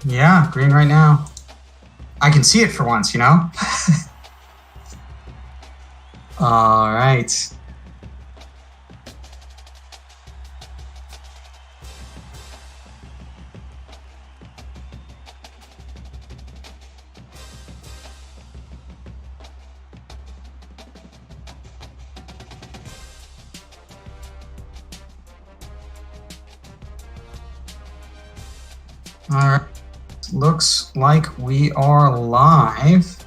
Yeah, green right now. I can see it for once, you know? All right. All right. Looks like we are live.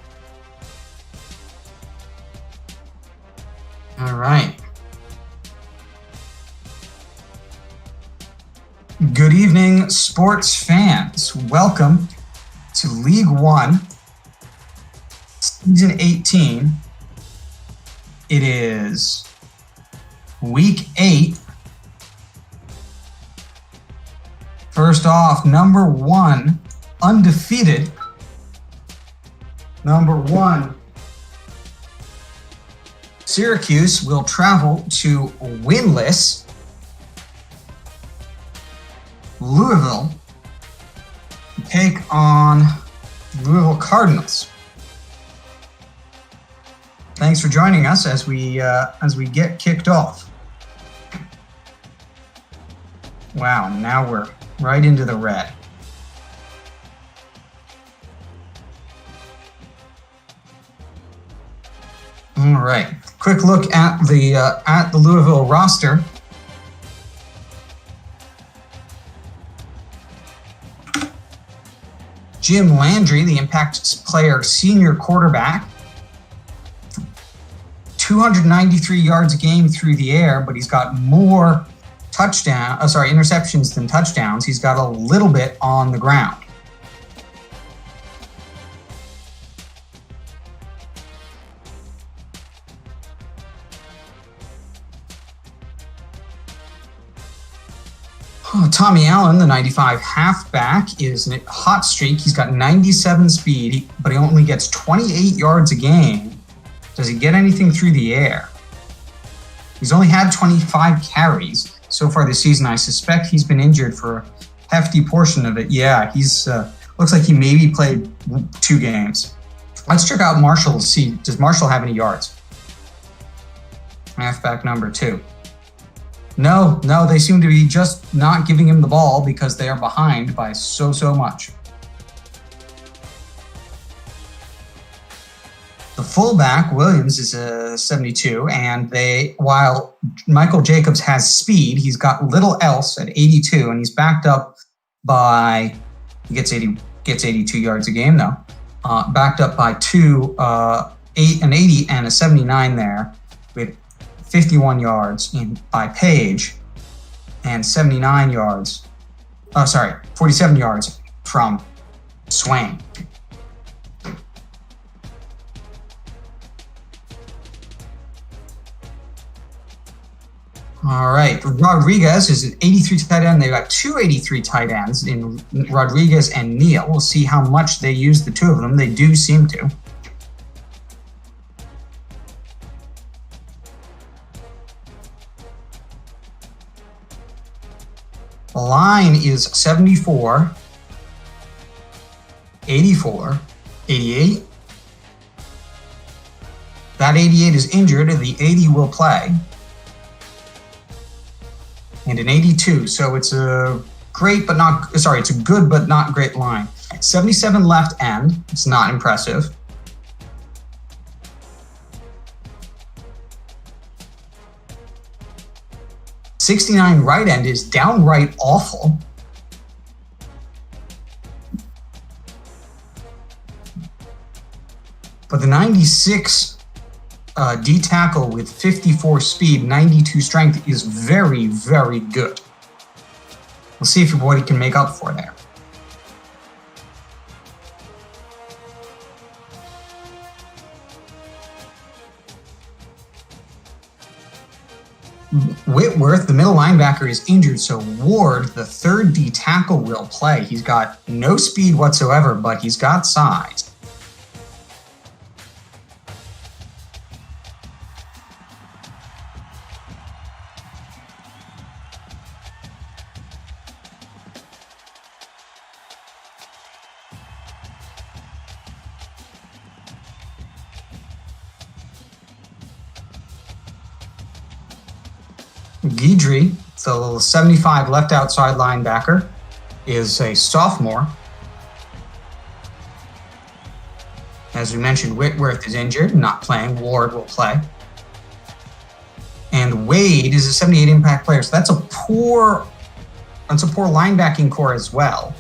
All right. Good evening, sports fans. Welcome to League 1, Season 18. It is Week 8. First off, number 1, undefeated. Number 1, Syracuse will travel to winless Louisville to take on Louisville Cardinals. Thanks for joining us as we get kicked off. Wow, now we're right into the red. All right, quick look at the Louisville roster. Jim Landry, the Impact player, senior quarterback, 293 yards a game through the air, but he's got more interceptions than touchdowns. He's got a little bit on the ground. Tommy Allen, the 95 halfback, is in a hot streak. He's got 97 speed, but he only gets 28 yards a game. Does he get anything through the air? He's only had 25 carries so far this season. I suspect he's been injured for a hefty portion of it. Yeah, he's looks like he maybe played 2 games. Let's check out Marshall to see, does Marshall have any yards? Halfback number 2. No, they seem to be just not giving him the ball because they are behind by so much. The fullback, Williams, is a 72, and while Michael Jacobs has speed, he's got little else at 82, and he's backed up by, he gets 82 yards a game though, backed up by an 80 and a 79 there, with 51 yards by Page and 47 yards from Swain. All right, Rodriguez is an 83 tight end. They've got 2 83 tight ends in Rodriguez and Neal. We'll see how much they use the 2 of them. They do seem to. The line is 74, 84, 88. That 88 is injured, and the 80 will play. And an 82, so it's a good but not great line. 77 left end, it's not impressive. '69 right end is downright awful. But the 96 D tackle with 54 speed, 92 strength is very, very good. We'll see what he can make up for there. Whitworth, the middle linebacker, is injured, so Ward, the 3rd D tackle, will play. He's got no speed whatsoever, but he's got size. Guidry, the 75 left outside linebacker, is a sophomore. As we mentioned, Whitworth is injured, not playing. Ward will play. And Wade is a 78 impact player. So that's a poor linebacking core as well.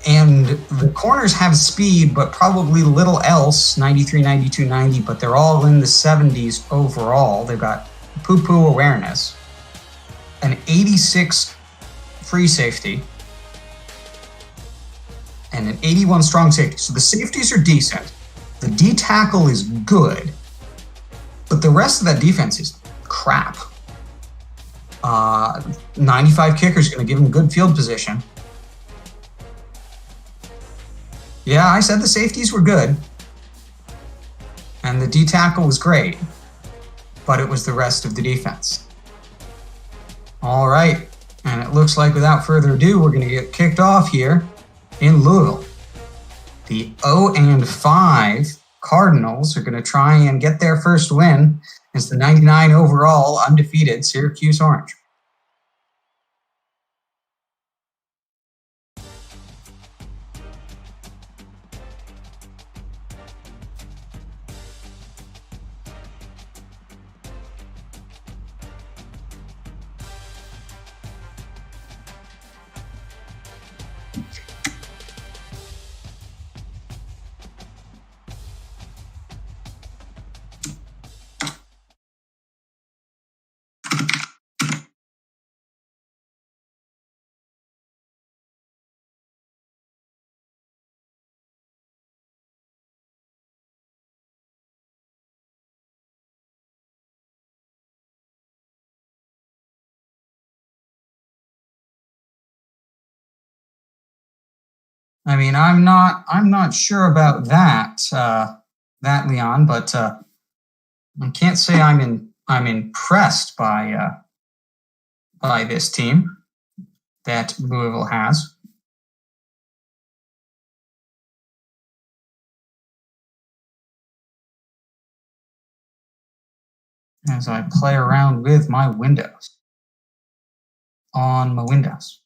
And the corners have speed, but probably little else, 93, 92, 90, but they're all in the 70s overall. They've got poo-poo awareness, an 86 free safety, and an 81 strong safety. So the safeties are decent. The D tackle is good, but the rest of that defense is crap. 95 kicker is going to give him good field position. Yeah, I said the safeties were good, and the D tackle was great, but it was the rest of the defense. All right, and it looks like without further ado, we're going to get kicked off here in Louisville. The 0-5 Cardinals are going to try and get their first win as the 99 overall undefeated Syracuse Orange. I mean, I'm not sure about that, Leon, but I can't say I'm impressed by this team that Louisville has. As I play around with my windows on my Windows.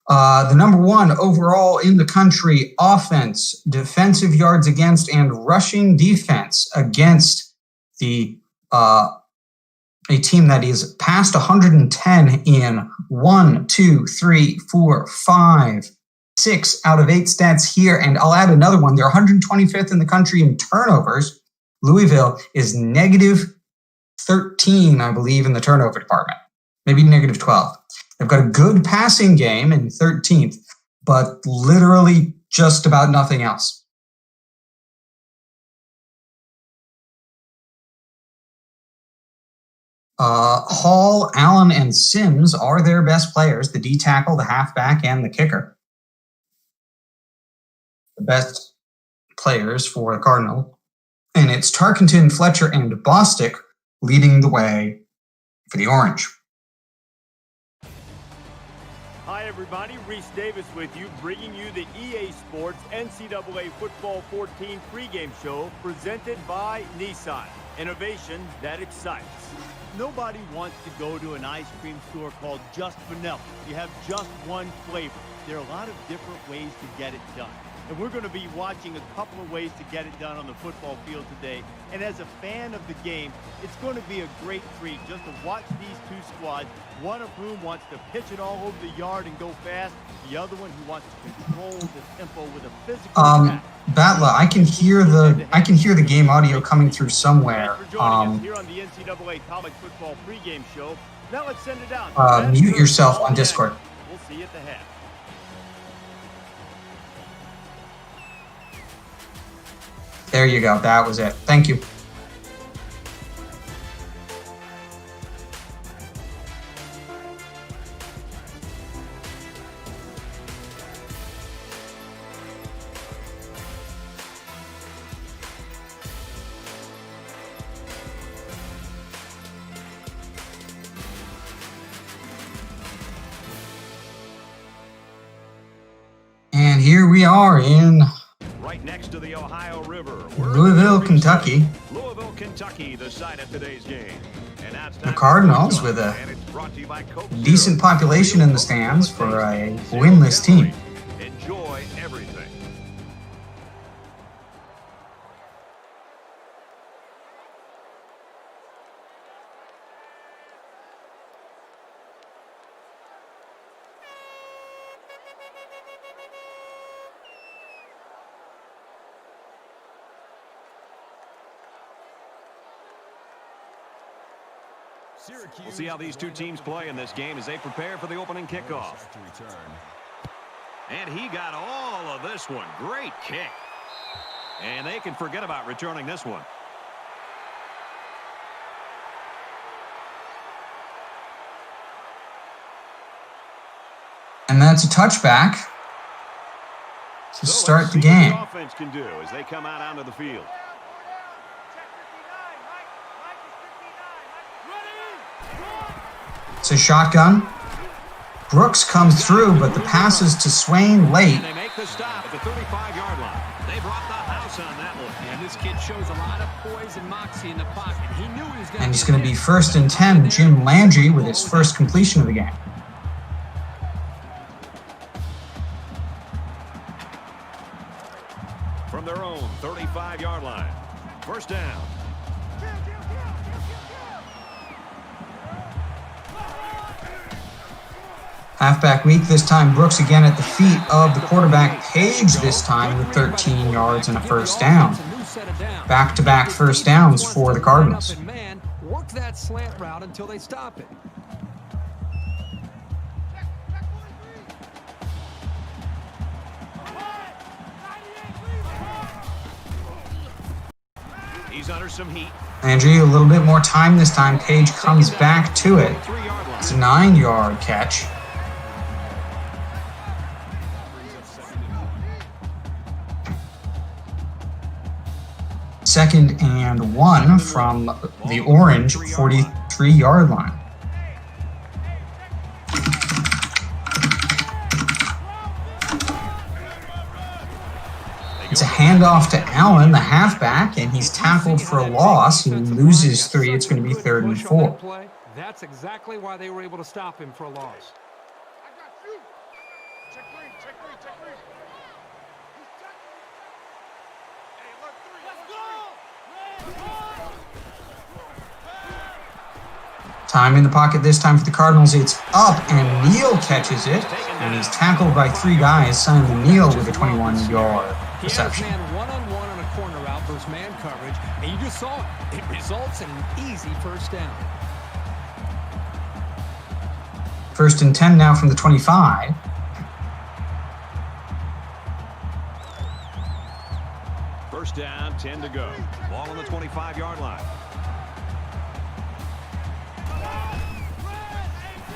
The number one overall in the country offense, defensive yards against, and rushing defense against a team that is past 110 in 1, 2, 3, 4, 5, 6 out of 8 stats here. And I'll add another one. They're 125th in the country in turnovers. Louisville is negative 13, I believe, in the turnover department. Maybe negative 12. They've got a good passing game in 13th, but literally just about nothing else. Hall, Allen, and Sims are their best players, the D tackle, the halfback, and the kicker. The best players for the Cardinal. And it's Tarkenton, Fletcher, and Bostic leading the way for the Orange. Hi everybody, Reese Davis with you, bringing you the EA Sports NCAA Football 14 pregame show presented by Nissan. Innovation that excites. Nobody wants to go to an ice cream store called Just Vanilla. You have just one flavor. There are a lot of different ways to get it done. And we're going to be watching a couple of ways to get it done on the football field today. And as a fan of the game, it's going to be a great treat just to watch these two squads, one of whom wants to pitch it all over the yard and go fast, the other one who wants to control the tempo with a physical attack. Batla, I can hear the game audio coming through somewhere. Thanks for joining us here on the NCAA College Football pregame show. Now let's send it out. Mute yourself on Discord. We'll see you at the half. There you go. That was it. Thank you. And here we are in right next to the Ohio River. Louisville, Kentucky. Louisville, Kentucky, the site of today's game. And now it's The time for Cardinals Coach with a and it's brought to you by Coke decent Zero. population in the stands for a winless team. Enjoy everything. We'll see how these two teams play in this game as they prepare for the opening kickoff. And he got all of this one. Great kick. And they can forget about returning this one. And that's a touchback to So start let's the see what game. the offense can do as they come out onto the field. It's a shotgun. Brooks comes through, but the pass is to Swain late. And they make the stop at the 35-yard line. They brought the house on that one. And this kid shows a lot of poise and moxie in the pocket. He knew he was going to. And it's going to be 1st and 10. Jim Landry with his first completion of the game. From their own 35-yard line. First down. Halfback week this time. Brooks again at the feet of the quarterback. Page this time with 13 yards and a first down. Back-to-back first downs for the Cardinals. Work that slant route until they stop it. He's under some heat. Landry a little bit more time this time. Page comes back to it. 3-yard line. It's a 9-yard catch. Second and 1 from the orange 43-yard line. It's a handoff to Allen, the halfback, and he's tackled for a loss. He loses 3. It's going to be 3rd and 4. That's exactly why they were able to stop him for a loss. Time in the pocket this time for the Cardinals. It's up, and Neal catches it, and he's tackled by 3 guys. Simon Neal with a 21-yard reception. He has man one-on-one on a corner route versus man coverage, and you just saw it. It results in an easy first down. 1st and 10 now from the 25. First down, 10 to go. Ball on the 25-yard line.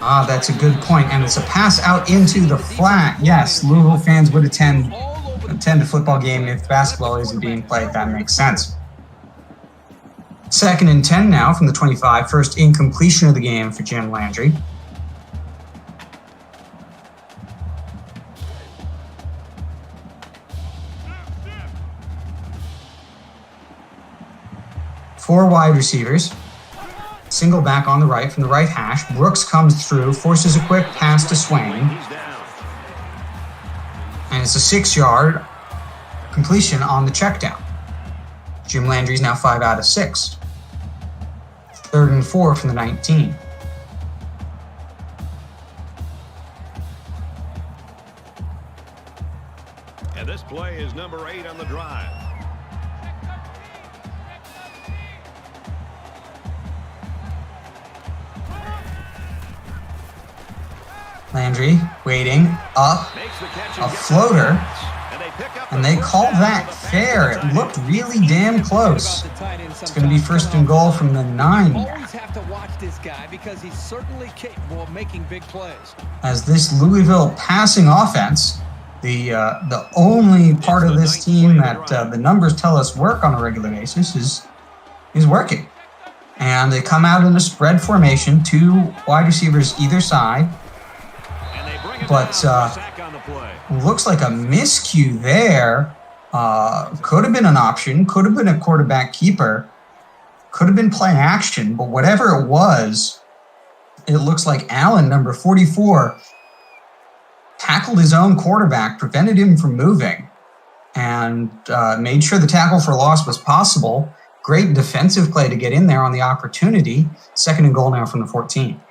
Ah, that's a good point, and it's a pass out into the flat. Yes, Louisville fans would attend a football game if basketball isn't being played. That makes sense. 2nd and 10 now from the 25. First incompletion of the game for Jim Landry. Four wide receivers. Single back on the right from the right hash. Brooks comes through, forces a quick pass to Swain. And it's a 6-yard completion on the check down. Jim Landry's now 5 out of 6. 3rd and 4 from the 19. And this play is number 8 on the drive. Landry waiting up, a floater, and they call that fair. It looked really damn close. It's going to be 1st and goal from the 9. Always have to watch this guy because he's certainly capable of making big plays. As this Louisville passing offense, the only part of this team that the numbers tell us work on a regular basis is working. And they come out in a spread formation, 2 wide receivers either side. But looks like a miscue there, Could have been an option, could have been a quarterback keeper, could have been play action, but whatever it was, it looks like Allen, number 44, tackled his own quarterback, prevented him from moving, and made sure the tackle for loss was possible. Great defensive play to get in there on the opportunity. 2nd and goal now from the 14.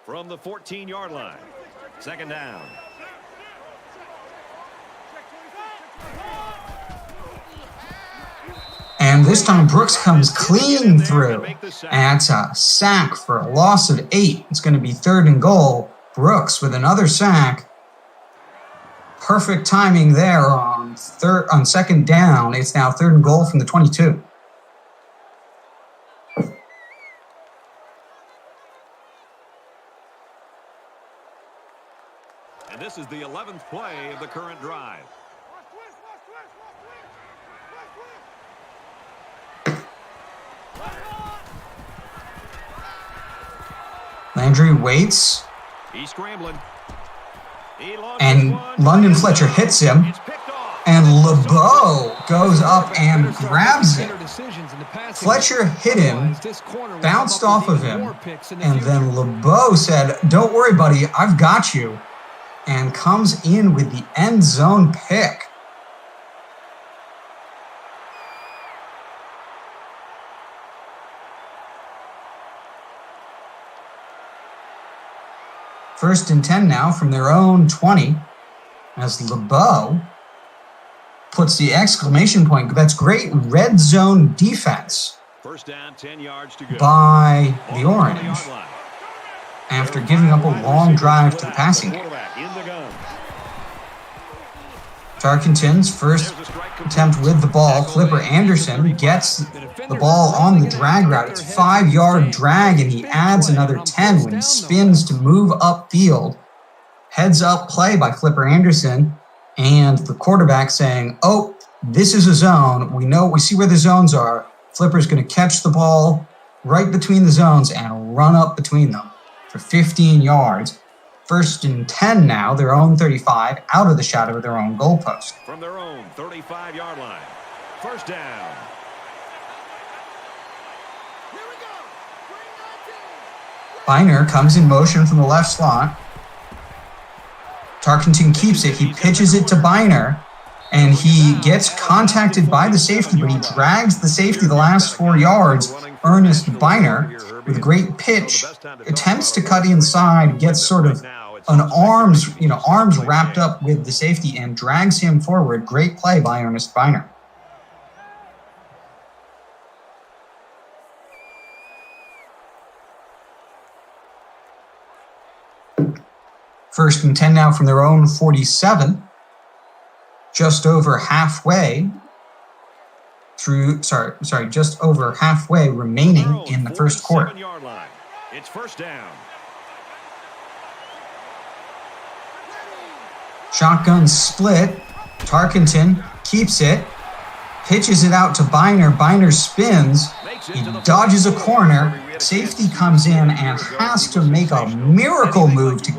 From the 14-yard line, 2nd down. And this time Brooks comes clean through. And it's a sack for a loss of 8. It's going to be 3rd and goal. Brooks with another sack. Perfect timing there on 2nd down. It's now 3rd and goal from the 22. And this is the 11th play of the current drive. Landry waits. He's scrambling. And London Fletcher hits him. And LeBeau goes up and grabs it. Fletcher hit him, bounced off of him, and then LeBeau said, "Don't worry, buddy, I've got you," and comes in with the end zone pick. First and 10 now from their own 20 as LeBeau puts the exclamation point. That's great red zone defense 1st down, 10 yards to go. By the Orange after giving up a long drive to the passing game. Tarkenton's first attempt with the ball. Flipper Anderson gets the ball on the drag route. It's 5-yard drag, and he adds another 10 when he spins to move upfield. Heads up play by Flipper Anderson, and the quarterback saying, "Oh, this is a zone. We see where the zones are." Flipper's going to catch the ball right between the zones and run up between them for 15 yards. 1st and 10 now, their own 35, out of the shadow of their own goalpost. From their own 35-yard line, 1st down. Biner comes in motion from the left slot. Tarkenton keeps it. He pitches it to Biner, and he gets contacted by the safety, but he drags the safety the last 4 yards. Ernest Biner, with a great pitch, attempts to cut inside, gets sort of an arms wrapped up with the safety and drags him forward. Great play by Ernest Biner. First and 10 now from their own 47. Just over halfway just over halfway remaining in the first quarter. It's 1st down. Shotgun split. Tarkenton keeps it, pitches it out to Biner. Biner spins. He dodges a corner. Safety comes in and has to make a miracle move to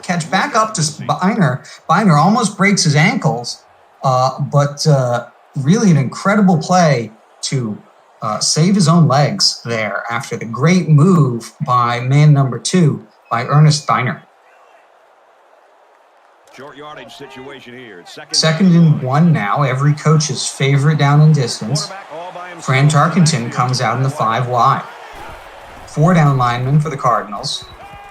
catch back up to Biner. Biner almost breaks his ankles, but really an incredible play to save his own legs there after the great move by man number 2 by Ernest Biner. Short yardage situation here. Second and 1 now. Every coach's favorite down and distance. Fran Tarkenton comes out in the 5 wide. 4 down linemen for the Cardinals.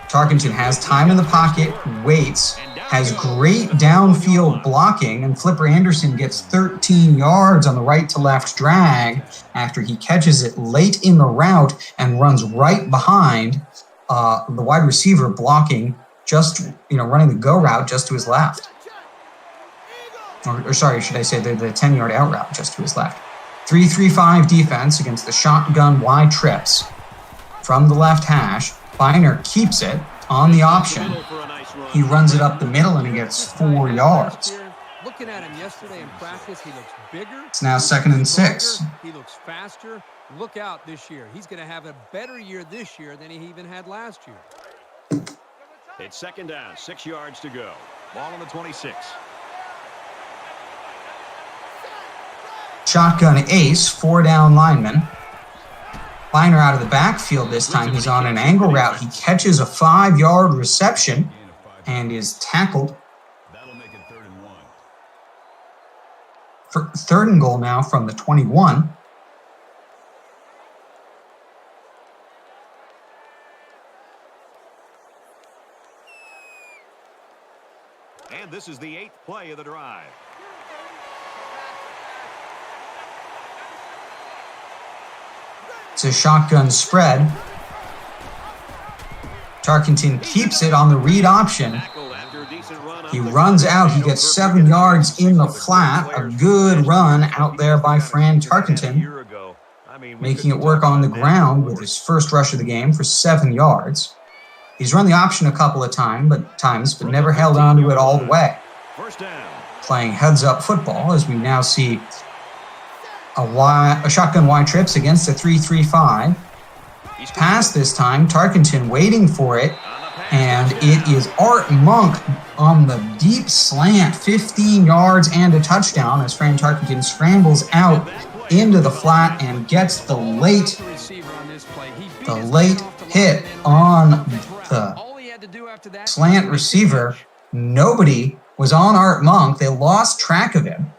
Tarkenton has time in the pocket, waits, has great downfield blocking, and Flipper Anderson gets 13 yards on the right to left drag after he catches it late in the route and runs right behind the wide receiver blocking, running the go route just to his left. Or should I say the 10-yard out route just to his left. 3-3-5 defense against the shotgun Y trips from the left hash. Biner keeps it on the option. He runs it up the middle and he gets 4 yards. Looking at him yesterday in practice, he looks bigger. It's now 2nd and 6. He looks faster. Look out this year. He's going to have a better year this year than he even had last year. It's second down, 6 yards to go. Ball on the 26. Shotgun ace, 4-down lineman. Liner out of the backfield this time. He's on an angle route. He catches a 5-yard reception and is tackled. That'll make it 3rd and 1. For 3rd and goal now from the 21. And this is the 8th play of the drive. It's a shotgun spread. Tarkenton keeps it on the read option. He runs out. He gets 7 yards in the flat. A good run out there by Fran Tarkenton, making it work on the ground with his first rush of the game for 7 yards. He's run the option a couple of times, but never held on to it all the way. Playing heads-up football as we now see a shotgun wide trips against a 3-3-5. Pass this time. Tarkenton waiting for it. And it is Art Monk on the deep slant. 15 yards and a touchdown as Fran Tarkenton scrambles out into the flat and gets the late hit on the slant receiver. Nobody was on Art Monk. They lost track of him.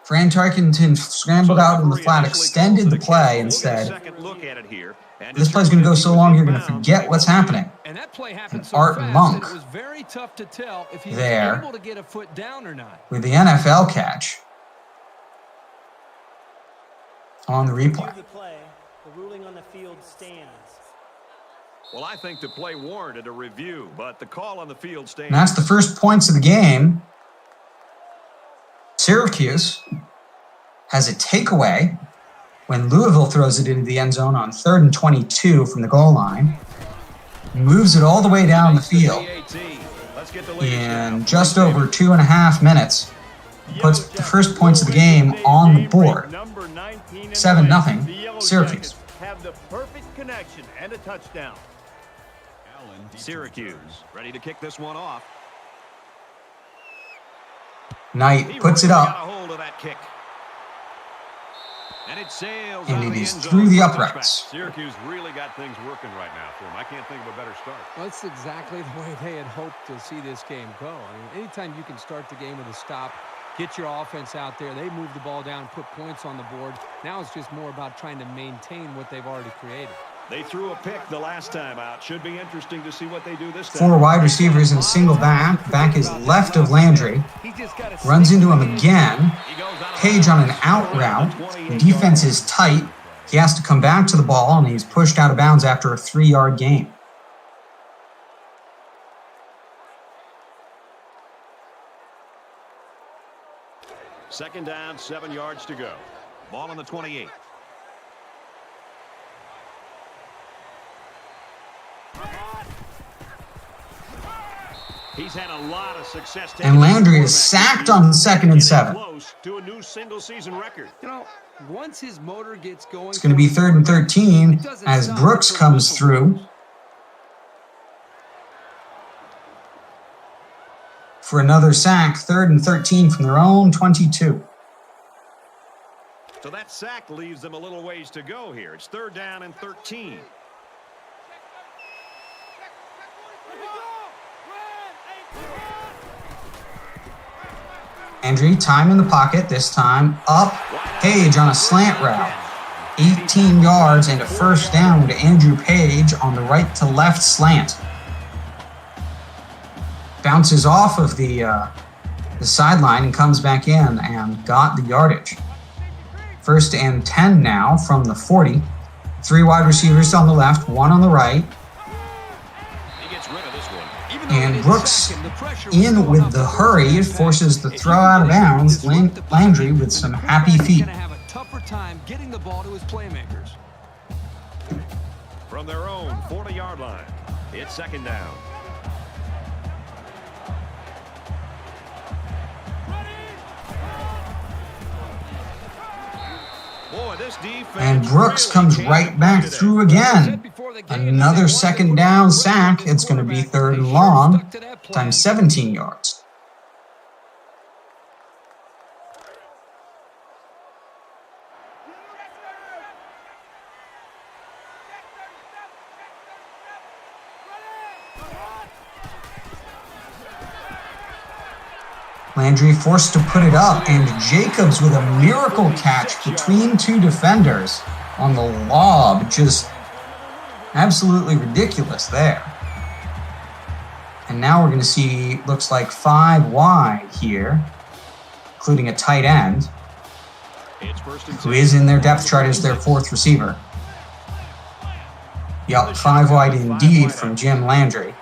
Fran Tarkenton scrambled out in the flat, extended the play, and said, this play's going to go so long you're going to forget what's happening. And Art Monk there with the NFL catch on the replay. The ruling on the field stands. Well, I think the play warranted a review, but the call on the field stands. And that's the first points of the game. Syracuse has a takeaway when Louisville throws it into the end zone on 3rd and 22 from the goal line. Moves it all the way down the field in just over 2.5 minutes. Puts the first points of the game on the board. 7-0, Syracuse. Have the perfect connection and a touchdown. Syracuse ready to kick this one off. Knight puts it up. And it sails and it is through the uprights. Syracuse really got things working right now for them. I can't think of a better start. Well, that's exactly the way they had hoped to see this game go. I mean, anytime you can start the game with a stop, get your offense out there, they move the ball down, put points on the board. Now it's just more about trying to maintain what they've already created. They threw a pick the last time out. Should be interesting to see what they do this time. 4 wide receivers in a single back. Back is left of Landry. Runs into him again. Page on an out route. The defense is tight. He has to come back to the ball, and he's pushed out of bounds after a 3-yard gain. Second down, 7 yards to go. Ball on the 28. He's had a lot of success. And Landry is sacked on 2nd and 7. Close to a new single-season record. You know, once his motor gets going, it's going to be 3rd and 13 as Brooks comes through for another sack. 3rd and 13 from their own 22. So that sack leaves them a little ways to go here. It's 3rd down and 13. Landry, time in the pocket, this time up. Page on a slant route. 18 yards and a first down to Andrew Page on the right to left slant. Bounces off of the sideline and comes back in and got the yardage. 1st and 10 now from the 40. 3 wide receivers on the left, 1 on the right. And Brooks in with the hurry. It forces the throw out of bounds. Landry with some happy feet. From their own 40-yard line, it's 2nd down. Boy, Boy, this defense And Brooks really comes came right to back play today. through again. Another second down sack. It's going to be third and long, times 17 yards. Landry forced to put it up, and Jacobs with a miracle catch between two defenders on the lob. Just absolutely ridiculous there. And now we're going to see, looks like 5 wide here, including a tight end, who is in their depth chart as their 4th receiver. Yup, 5 wide indeed from Jim Landry.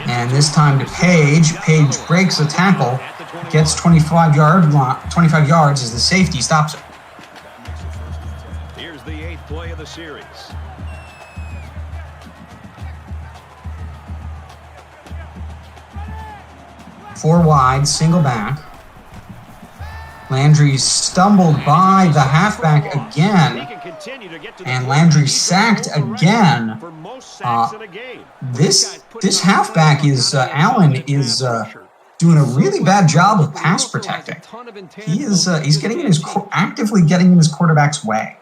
And this time to Page. Page breaks a tackle, gets 25 yards as the safety stops it. Here's the 8th play of the series. Four wide, single back. Landry stumbled by the halfback again, and Landry sacked again. This halfback is Allen is doing a really bad job of pass protecting. He's getting in actively getting in his quarterback's way,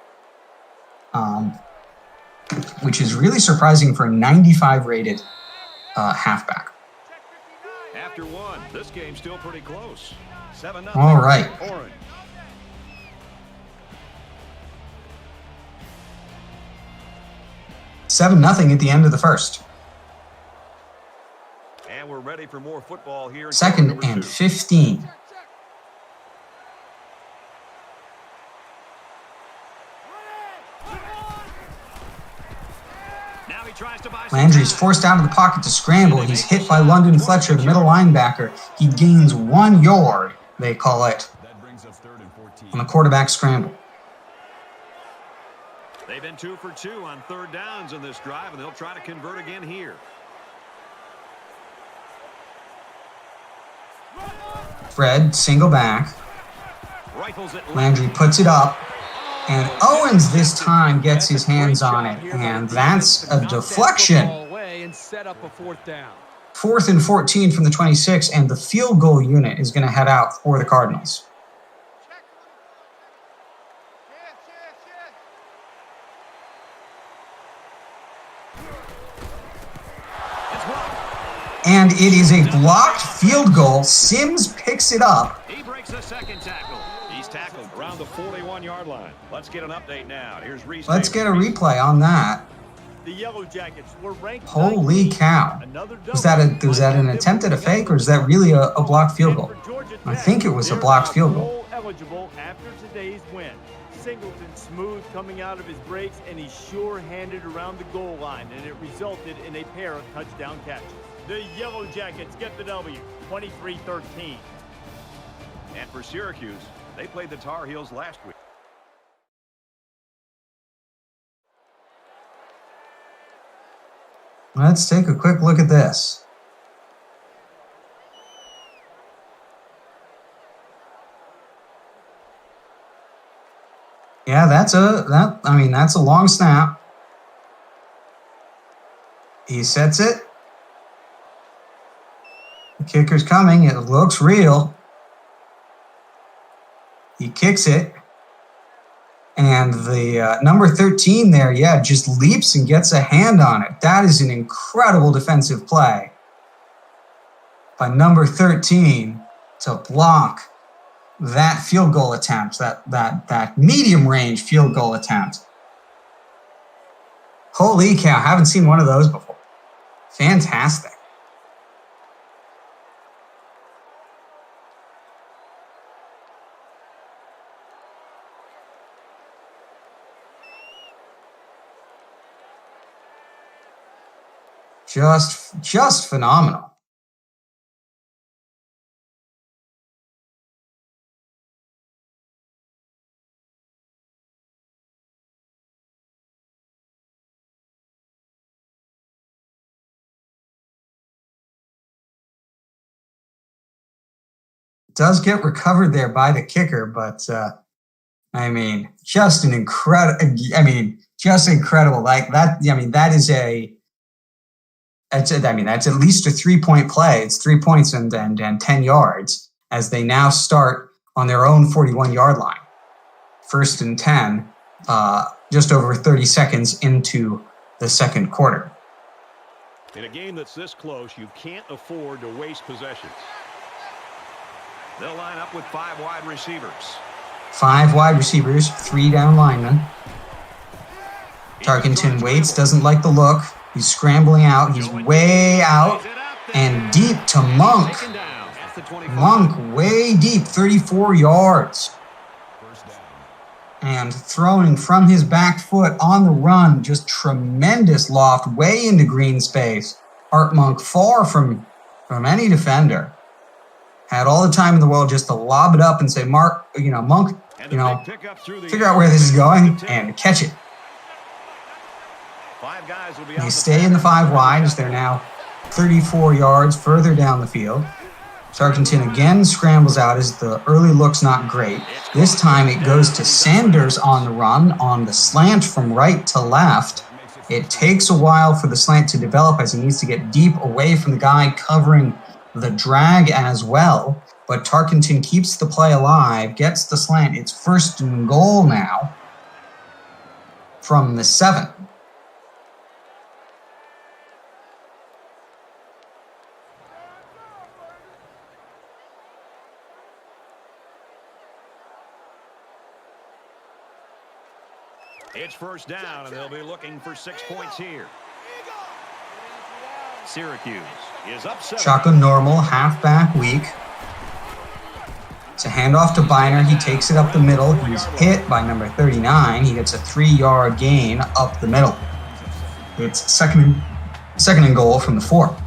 which is really surprising for a 95 rated halfback. After one, this game's still pretty close. 7-0. All right. Orange. 7-0 at the end of the first. And we're ready for more football here. 2nd and 15. Now he tries to buy Landry's forced out of the pocket to scramble. He's hit by London Fletcher, the middle linebacker. He gains 1 yard, they call it, on the quarterback scramble. They've been 2 for 2 on 3rd downs in this drive, and they'll try to convert again here. Fred, single back. Landry puts it up, and Owens this time gets his hands on it, and that's a deflection. 4th and 14 from the 26, and the field goal unit is going to head out for the Cardinals. And it is a blocked field goal. Sims picks it up. He breaks the 2nd tackle. He's tackled around the 41-yard line. Let's get an update now. Here's Reese. Let's get a replay on that. The Yellow Jackets were ranked. Holy cow. Was that an attempt at a fake, or is that really a blocked field goal? I think it was a blocked field goal. Eligible after today's win. Singleton smooth coming out of his breaks, and he's sure-handed around the goal line, and it resulted in a pair of touchdown catches. The Yellow Jackets get the W, 23-13. And for Syracuse, they played the Tar Heels last week. Let's take a quick look at this. Yeah, that's a long snap. He sets it. The kicker's coming. It looks real. He kicks it. And the number 13 there, just leaps and gets a hand on it. That is an incredible defensive play by number 13 to block that field goal attempt, that medium range field goal attempt. Holy cow, haven't seen one of those before. Fantastic. Just phenomenal. Does get recovered there by the kicker, but I mean, just incredible. Like that. I mean, that's at least a 3-point play. It's 3 points and 10 yards as they now start on their own 41-yard line. 1st and 10, just over 30 seconds into the second quarter. In a game that's this close, you can't afford to waste possessions. They'll line up with 5 wide receivers. 5 wide receivers, 3 down linemen. Tarkenton waits, doesn't like the look. He's scrambling out. He's way out and deep to Monk. Monk way deep, 34 yards. And throwing from his back foot on the run, just tremendous loft way into green space. Art Monk far from any defender. Had all the time in the world just to lob it up and say, Monk, figure out where this is going and catch it. They stay in the 5 wides. They're now 34 yards further down the field. Tarkenton again scrambles out as the early look's not great. This time it goes to Sanders on the run on the slant from right to left. It takes a while for the slant to develop as he needs to get deep away from the guy covering the drag as well. But Tarkenton keeps the play alive, gets the slant. It's 1st and goal now from the 7. It's 1st down, and they'll be looking for 6 points here. Syracuse is up 7. Shotgun normal, halfback weak. It's a handoff to Biner. He takes it up the middle. He's hit by number 39. He gets a 3-yard gain up the middle. It's second and goal from the 4.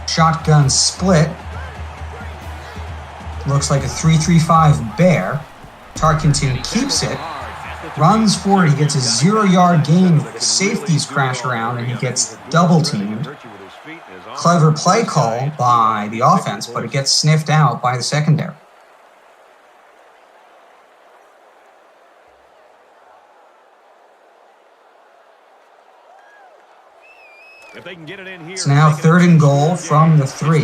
Shotgun split. Looks like a 3-3-5 bear. Tarkenton keeps it. Runs forward. He gets a 0-yard gain. The safeties crash around and he gets double teamed. Clever play call by the offense, but it gets sniffed out by the secondary. If they can get it in here, it's now 3rd and goal from the 3.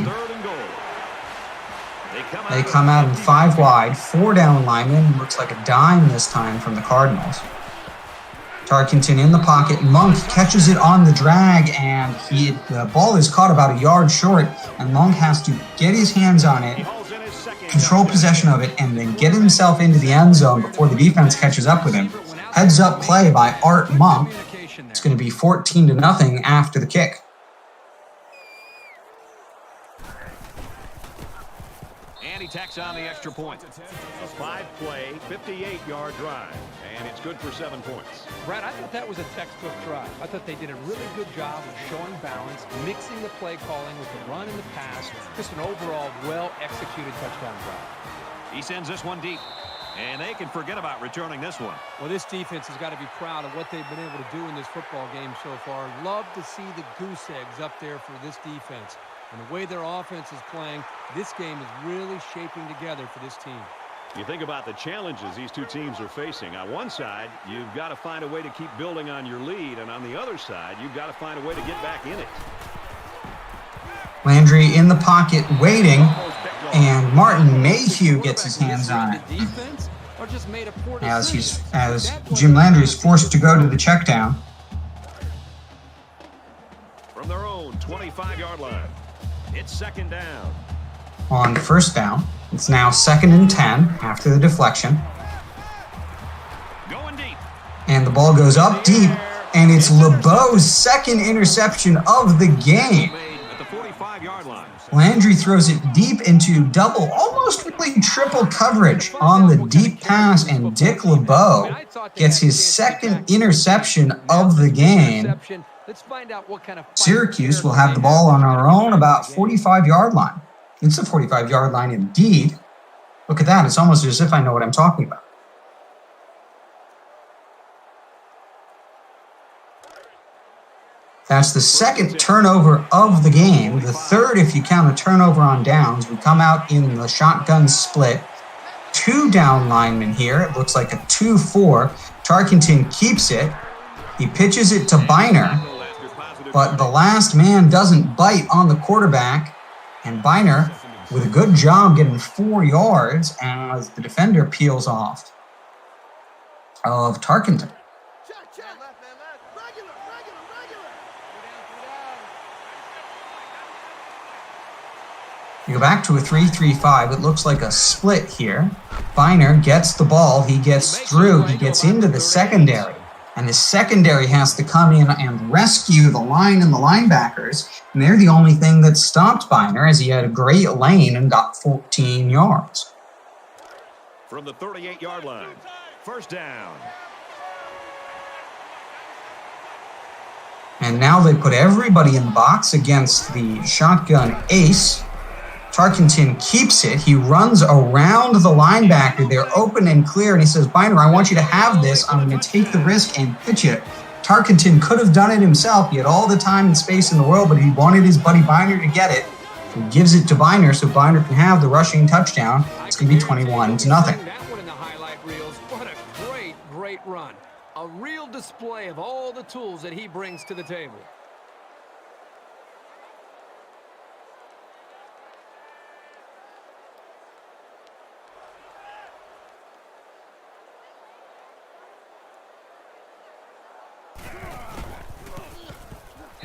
They come out in 5 wide, 4 down linemen. Looks like a dime this time from the Cardinals. Tarkenton in the pocket. Monk catches it on the drag, and the ball is caught about a yard short, and Monk has to get his hands on it, control possession of it, and then get himself into the end zone before the defense catches up with him. Heads up play by Art Monk. It's going to be 14-0 after the kick. And he tacks on the extra point. A 5-play, 58-yard drive, and it's good for 7 points. Brad, I thought that was a textbook drive. I thought they did a really good job of showing balance, mixing the play calling with the run and the pass. Just an overall well-executed touchdown drive. He sends this one deep. And they can forget about returning this one. Well, this defense has got to be proud of what they've been able to do in this football game so far. Love to see the goose eggs up there for this defense. And the way their offense is playing, this game is really shaping together for this team. You think about the challenges these two teams are facing. On one side, you've got to find a way to keep building on your lead. And on the other side, you've got to find a way to get back in it. Landry in the pocket waiting, and Martin Mayhew gets his hands on it. As Jim Landry is forced to go to the check down. From their own 25-yard line, it's 2nd down. On 1st down, it's now 2nd and 10 after the deflection. Going deep. And the ball goes up deep, and it's LeBeau's 2nd interception of the game. Landry throws it deep into double, almost really triple coverage on the deep pass, and Dick LeBeau gets his 2nd interception of the game. Syracuse will have the ball on our own about 45-yard line. It's a 45-yard line indeed. Look at that. It's almost as if I know what I'm talking about. That's the second turnover of the game. The third, if you count a turnover on downs. We come out in the shotgun split. 2 down linemen here. It looks like a 2-4. Tarkenton keeps it. He pitches it to Biner, but the last man doesn't bite on the quarterback. And Biner, with a good job getting 4 yards as the defender peels off of Tarkenton. You go back to a 3-3-5. It looks like a split here. Biner gets the ball. He gets through. He gets into the secondary. And the secondary has to come in and rescue the line and the linebackers. And they're the only thing that stopped Biner, as he had a great lane and got 14 yards. From the 38-yard line, first down. And now they put everybody in the box against the shotgun ace. Tarkenton keeps it. He runs around the linebacker. They're open and clear, and he says, Biner, I want you to have this. I'm going to take the risk and pitch it. Tarkenton could have done it himself. He had all the time and space in the world, but he wanted his buddy Biner to get it. He gives it to Biner so Biner can have the rushing touchdown. It's going to be 21-0. That one in the highlight reels. What a great run. A real display of all the tools that he brings to the table.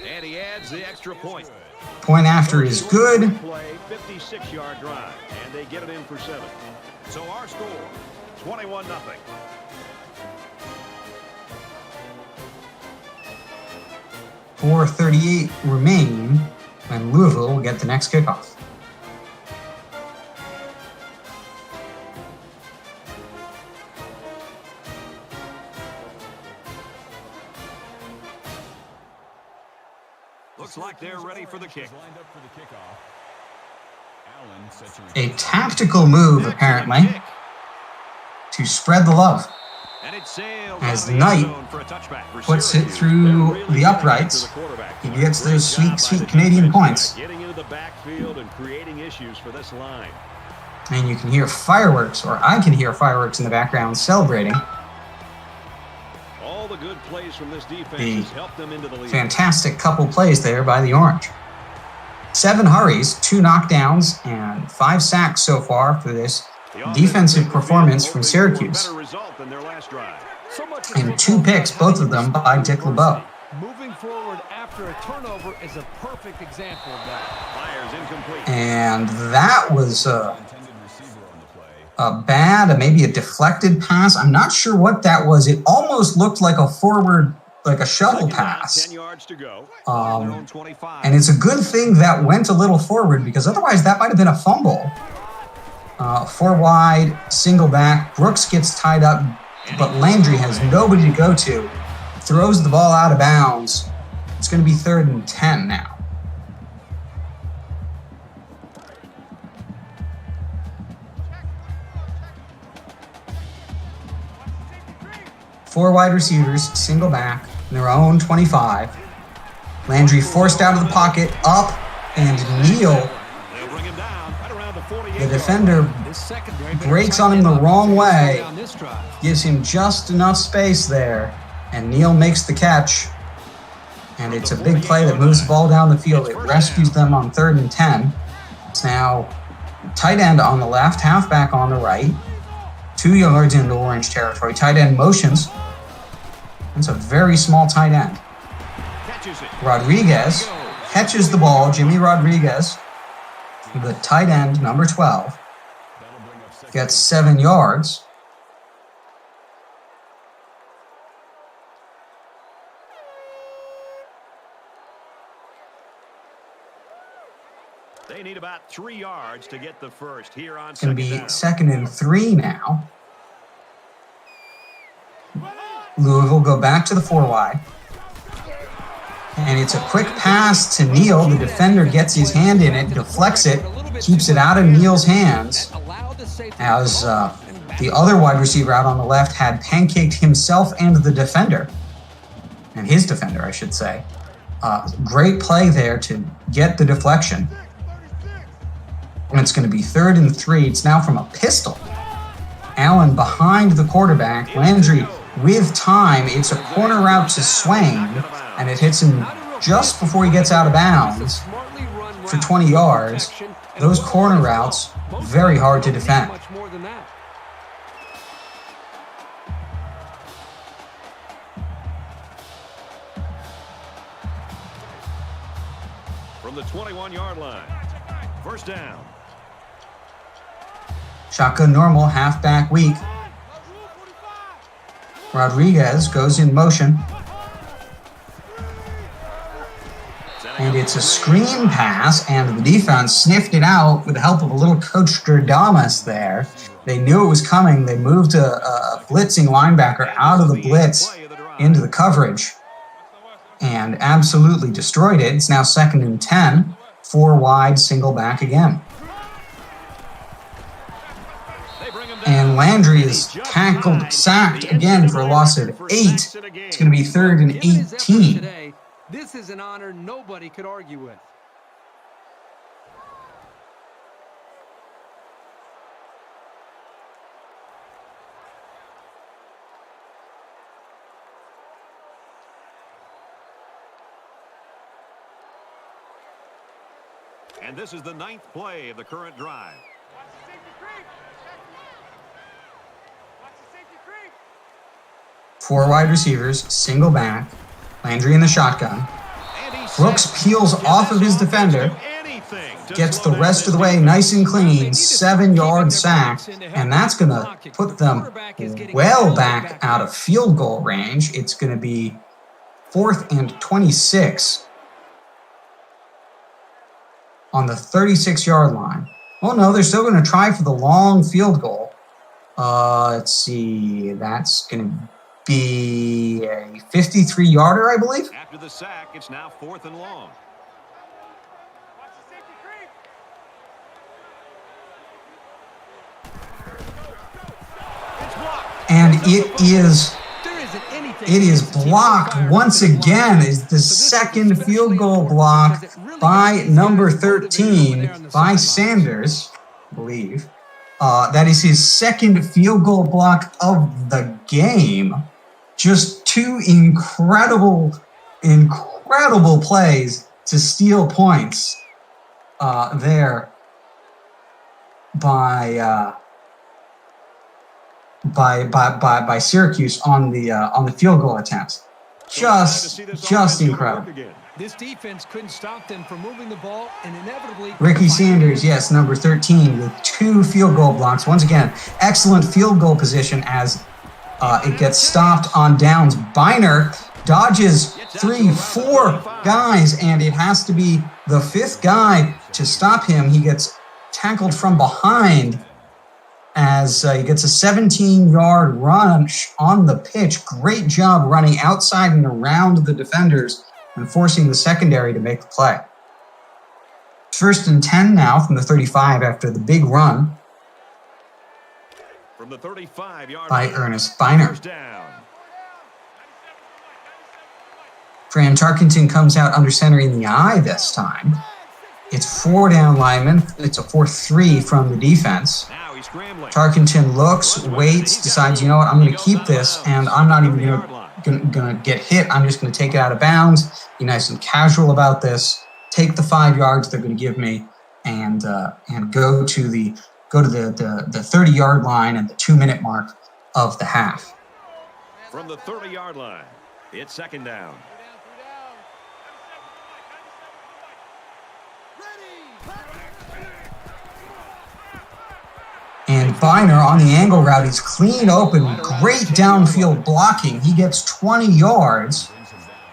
And he adds the extra point. Point after is good. Play, 56-yard drive, and they get it in for 7. So our score, 21-0. 4:38 remain, and Louisville will get the next kickoff. Looks like they're ready for the kick. A tactical move, apparently, to spread the love. As Knight puts it through the uprights, he gets those sweet, sweet Canadian points. Getting into the backfield and creating issues for this line. And you can hear fireworks, or I can hear fireworks in the background celebrating. All the good plays from this defense has helped them into the lead. Fantastic couple plays there by the Orange. 7 hurries, 2 knockdowns, and 5 sacks so far for this defensive performance from Syracuse. And 2 picks, both of them by Dick LeBeau. Moving forward after a turnover is a perfect example of that. Fires incomplete. And that was a bad, maybe a deflected pass. I'm not sure what that was. It almost looked like a forward, like a shovel pass. 10 yards to go. And it's a good thing that went a little forward, because otherwise that might have been a fumble. 4 wide, single back. Brooks gets tied up, but Landry has nobody to go to. Throws the ball out of bounds. It's going to be 3rd and 10 now. Four wide receivers, single back, in their own 25. Landry forced out of the pocket, up, and Neal, the defender, breaks on him the wrong way, gives him just enough space there, and Neal makes the catch. And it's a big play that moves the ball down the field. It rescues them on 3rd and 10. It's now tight end on the left, halfback on the right. 2 yards into Orange territory. Tight end motions. It's a very small tight end. Rodriguez catches the ball. Jimmy Rodriguez, the tight end, number 12, gets 7 yards. They need about 3 yards to get the first here on It's going to be 2nd and 3 now. Louisville go back to the 4 wide. And it's a quick pass to Neal. The defender gets his hand in it, deflects it, keeps it out of Neal's hands. as the other wide receiver out on the left had pancaked himself and the defender, and his defender, I should say. Great play there to get the deflection. And it's going to be 3rd and 3. It's now from a pistol. Allen behind the quarterback. Landry with time. It's a corner route to Swain, and it hits him just before he gets out of bounds for 20 yards. Those corner routes, very hard to defend. From the 21-yard line. First down. Shotgun normal, halfback weak. Rodriguez goes in motion. And it's a screen pass, and the defense sniffed it out with the help of a little Coach Stradamus there. They knew it was coming. They moved a blitzing linebacker out of the blitz into the coverage and absolutely destroyed it. It's now 2nd and 10. 4 wide, single back again. And Landry is tackled, sacked again for a loss of 8. It's going to be 3rd and 18. This is an honor nobody could argue with. And this is the 9th play of the current drive. 4 wide receivers, single back. Landry in the shotgun. Brooks peels off of his defender. Gets the rest of the way nice and clean. 7-yard sack. And that's going to put them well back out of field goal range. It's going to be 4th and 26 on the 36-yard line. Oh, no, they're still going to try for the long field goal. Let's see. That's going to be a 53-yarder, I believe. After the sack, it's now 4th and long. And it is blocked once again. Is the second field goal block by number 13 by Sanders, I believe. That is his second field goal block of the game. Just 2 incredible plays to steal points there by Syracuse on the field goal attempts. Just incredible. This defense couldn't stop them from moving the ball, and inevitably Ricky Sanders, yes, number 13 with 2 field goal blocks. Once again, excellent field goal position as it gets stopped on downs. Biner dodges 3-4 guys, and it has to be the 5th guy to stop him. He gets tackled from behind as he gets a 17-yard run on the pitch. Great job running outside and around the defenders and forcing the secondary to make the play. 1st and 10 now from the 35 after the big run from the 35-yard by Ernest Biner. Fran Tarkenton comes out under center in the eye this time. It's 4 down linemen. It's a 4-3 from the defense. Tarkenton looks, waits, decides, you know what, I'm going to keep this, and I'm not even going to get hit. I'm just going to take it out of bounds, be nice and casual about this, take the 5 yards they're going to give me, and go to the 30-yard line and the 2-minute mark of the half. From the 30-yard line, it's 2nd down. And Biner on the angle route, he's clean open, great downfield blocking. He gets 20 yards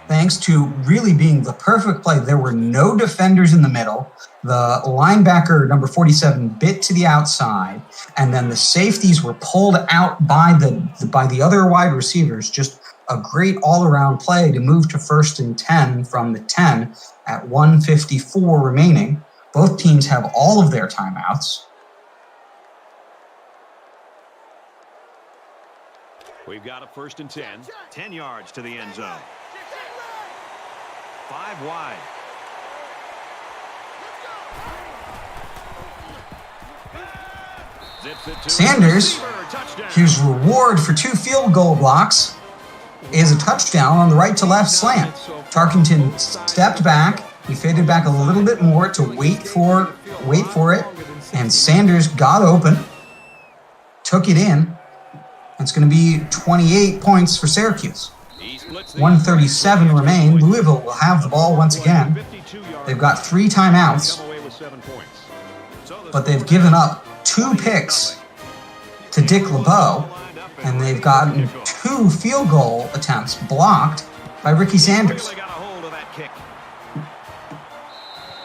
thanks to really being the perfect play. There were no defenders in the middle. The linebacker, number 47, bit to the outside, and then the safeties were pulled out by the other wide receivers. Just a great all-around play to move to 1st and 10 from the 10 at 1:54 remaining. Both teams have all of their timeouts. We've got a 1st and 10. 10 yards to the end zone. 5 wide. Zips it to Sanders, receiver, touchdown. his reward for 2 field goal blocks is a touchdown on the right to left slant. Tarkenton stepped back. He faded back a little bit more to wait for it. And Sanders got open, took it in. It's going to be 28 points for Syracuse. 1:37 remain. Louisville will have the ball once again. They've got 3 timeouts, but they've given up 2 picks to Dick LeBeau, and they've gotten 2 field goal attempts blocked by Ricky Sanders. Really got a hold of that kick.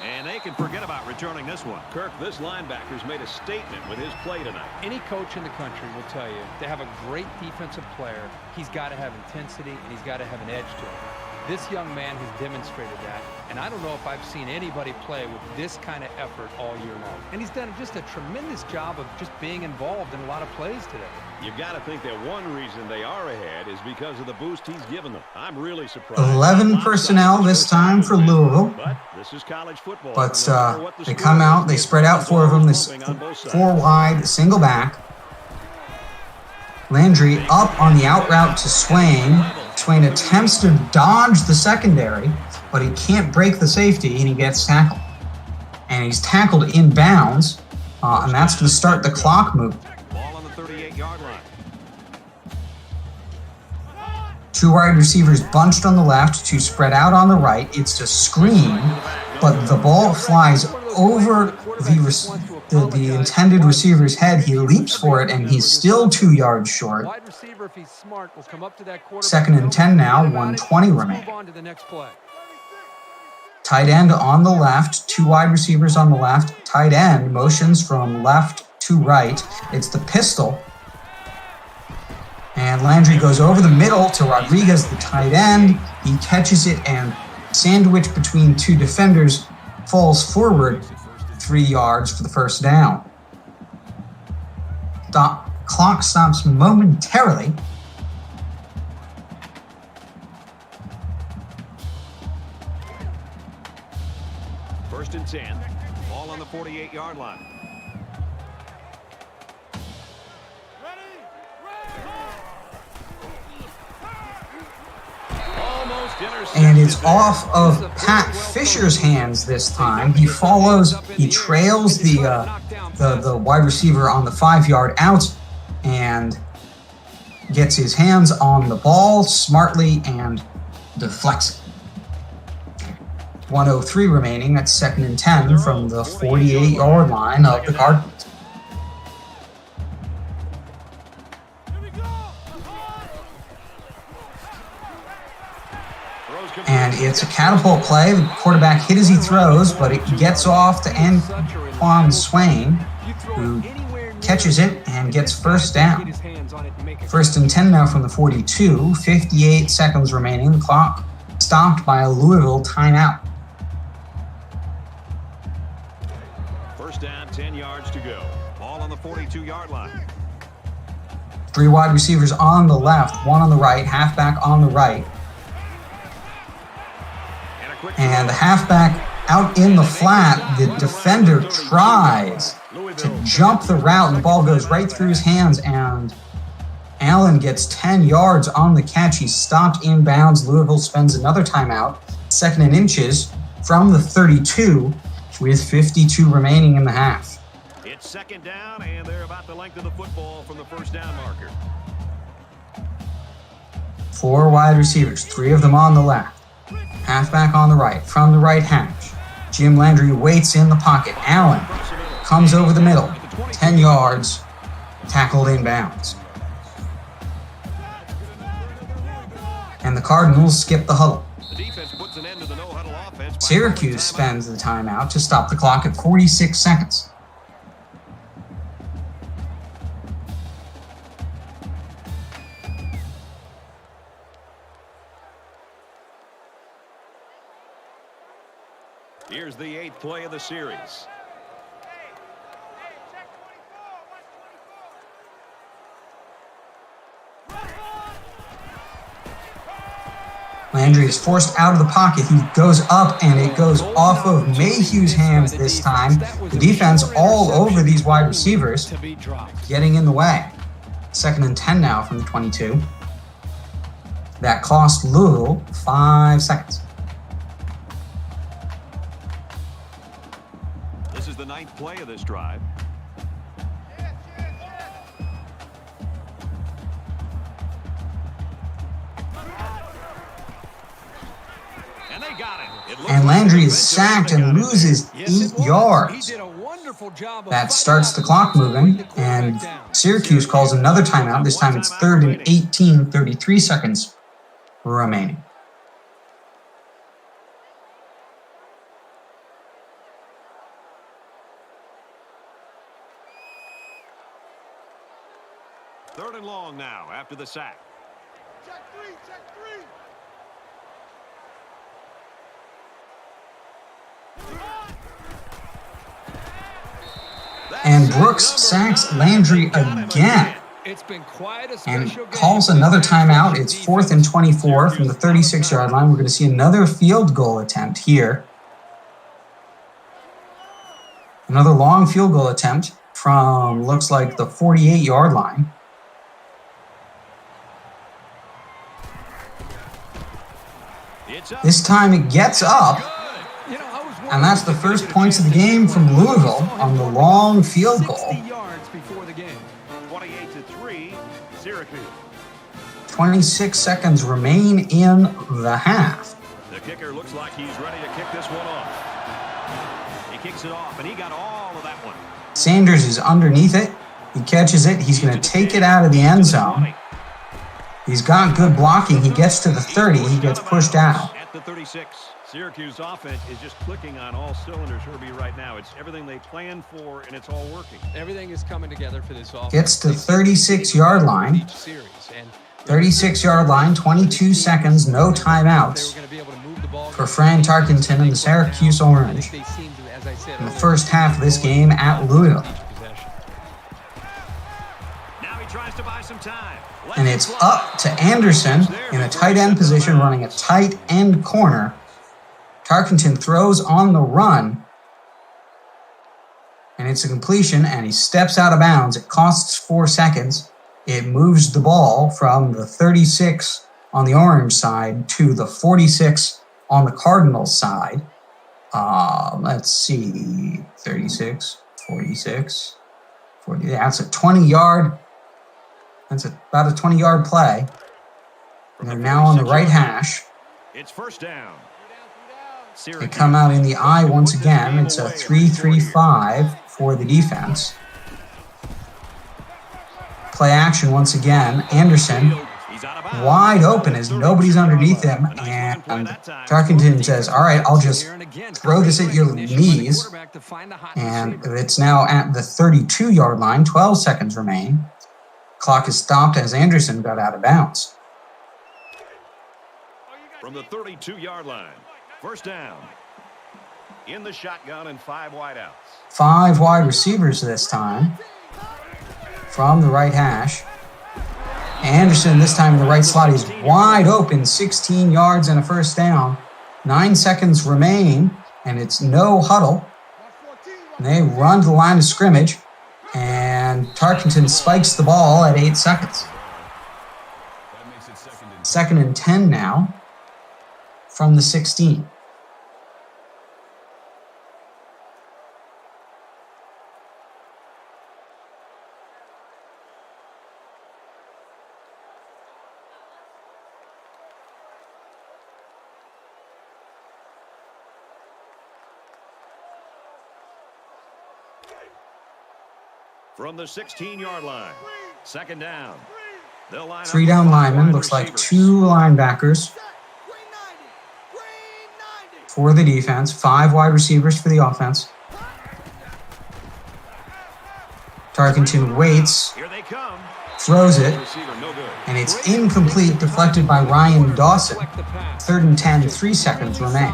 And they can forget about returning this one. Kirk, this linebacker's made a statement with his play tonight. Any coach in the country will tell you to have a great defensive player, he's got to have intensity and he's got to have an edge to him. This young man has demonstrated that, and I don't know if I've seen anybody play with this kind of effort all year long. And he's done just a tremendous job of just being involved in a lot of plays today. You've got to think that one reason they are ahead is because of the boost he's given them. I'm really surprised. 11 personnel this time for Louisville. But this is college football. But they come out, they spread out 4 of them, this 4 wide, single back. Landry up on the out route to Swain. Swain attempts to dodge the secondary, but he can't break the safety, and he gets tackled. And he's tackled in bounds, and that's to start the clock movement. Ball on the 38-yard line. 2 wide receivers bunched on the left, 2 spread out on the right. It's a screen, but the ball flies over the intended receiver's head. He leaps for it, and he's still 2 yards short. 2nd and 10 now, 1:20 remaining. Tight end on the left, 2 wide receivers on the left. Tight end motions from left to right. It's the pistol. And Landry goes over the middle to Rodriguez, the tight end. He catches it and, sandwiched between 2 defenders, falls forward 3 yards for the first down. Clock stops momentarily. First and 10. Ball on the 48-yard line. And it's off of Pat Fisher's hands this time. He trails the wide receiver on the 5-yard out and gets his hands on the ball smartly and deflects it. 1:03 remaining. That's 2nd and 10 from the 48-yard line of the Cardinals. And it's a catapult play. The quarterback hit as he throws, but it gets off to Antoine Swain, who catches it and gets first down. 1st and 10 now from the 42. 58 seconds remaining. The clock stopped by a Louisville timeout. First down, 10 yards to go. Ball on the 42-yard line. 3 wide receivers on the left, 1 on the right, halfback on the right. And the halfback out in the flat, the defender tries to jump the route, and the ball goes right through his hands, and Allen gets 10 yards on the catch. He's stopped in bounds. Louisville spends another timeout, 2nd and inches from the 32, with 52 remaining in the half. It's 2nd down, and they're about the length of the football from the first down marker. 4 wide receivers, 3 of them on the left. Halfback on the right, from the right hash. Jim Landry waits in the pocket. Allen comes over the middle, 10 yards, tackled in bounds. And the Cardinals skip the huddle. Syracuse spends the timeout to stop the clock at 46 seconds. Here's the 8th play of the series. Landry is forced out of the pocket. He goes up, and it goes off of Mayhew's hands this time. The defense all over these wide receivers, getting in the way. 2nd and 10 now from the 22. That cost Louisville 5 seconds. This is the 9th play of this drive. And they got it. And Landry is sacked and loses 8 yards. That starts the clock moving, and Syracuse calls another timeout. This time it's 3rd and 18, 33 seconds remaining. Third and long now after the sack. Check three, check three. And Brooks sacks Landry again and calls another timeout. It's 4th and 24 from the 36-yard line. We're going to see another field goal attempt here. Another long field goal attempt from, looks like, the 48-yard line. This time it gets up, and that's the first points of the game from Louisville on the long field goal. 28-3, Syracuse. 26 seconds remain in the half. The kicker looks like he's ready to kick this one off. He kicks it off, and he got all of that one. Sanders is underneath it. He catches it. He's going to take it out of the end zone. He's got good blocking. He gets to the 30. He gets pushed out. At the 36, Syracuse offense is just clicking on all cylinders, Herbie, right now. It's everything they planned for, and it's all working. Everything is coming together for this offense. Gets to 36-yard line. 36-yard line, 22 seconds, no timeouts for Fran Tarkenton and the Syracuse Orange in the first half of this game at Louisville. Now he tries to buy some time. And it's up to Anderson in a tight end position, running a tight end corner. Tarkenton throws on the run, and it's a completion, and he steps out of bounds. It costs 4 seconds. It moves the ball from the 36 on the Orange side to the 46 on the Cardinals side. Let's see, 36, 46, 40. That's a 20-yard. That's about a 20-yard play. And they're now on the right hash. It's first down. They come out in the I once again. It's a 3-3-5 for the defense. Play action once again. Anderson wide open as nobody's underneath him. And Tarkenton says, all right, I'll just throw this at your knees. And it's now at the 32-yard line. 12 seconds remain. Clock is stopped as Anderson got out of bounds. From the 32-yard line, first down. In the shotgun and 5 wideouts. 5 wide receivers this time from the right hash. Anderson this time in the right slot. He's wide open, 16 yards and a first down. 9 seconds remain, and it's no huddle. And they run to the line of scrimmage. And Tarkenton spikes the ball at 8 seconds. 2nd and 10 now from the 16. From the 16-yard line, second down. 3 down linemen, looks like 2 linebackers for the defense, 5 wide receivers for the offense. Tarkenton waits, throws it, and it's incomplete, deflected by Ryan Dawson. 3rd and 10, 3 seconds remain.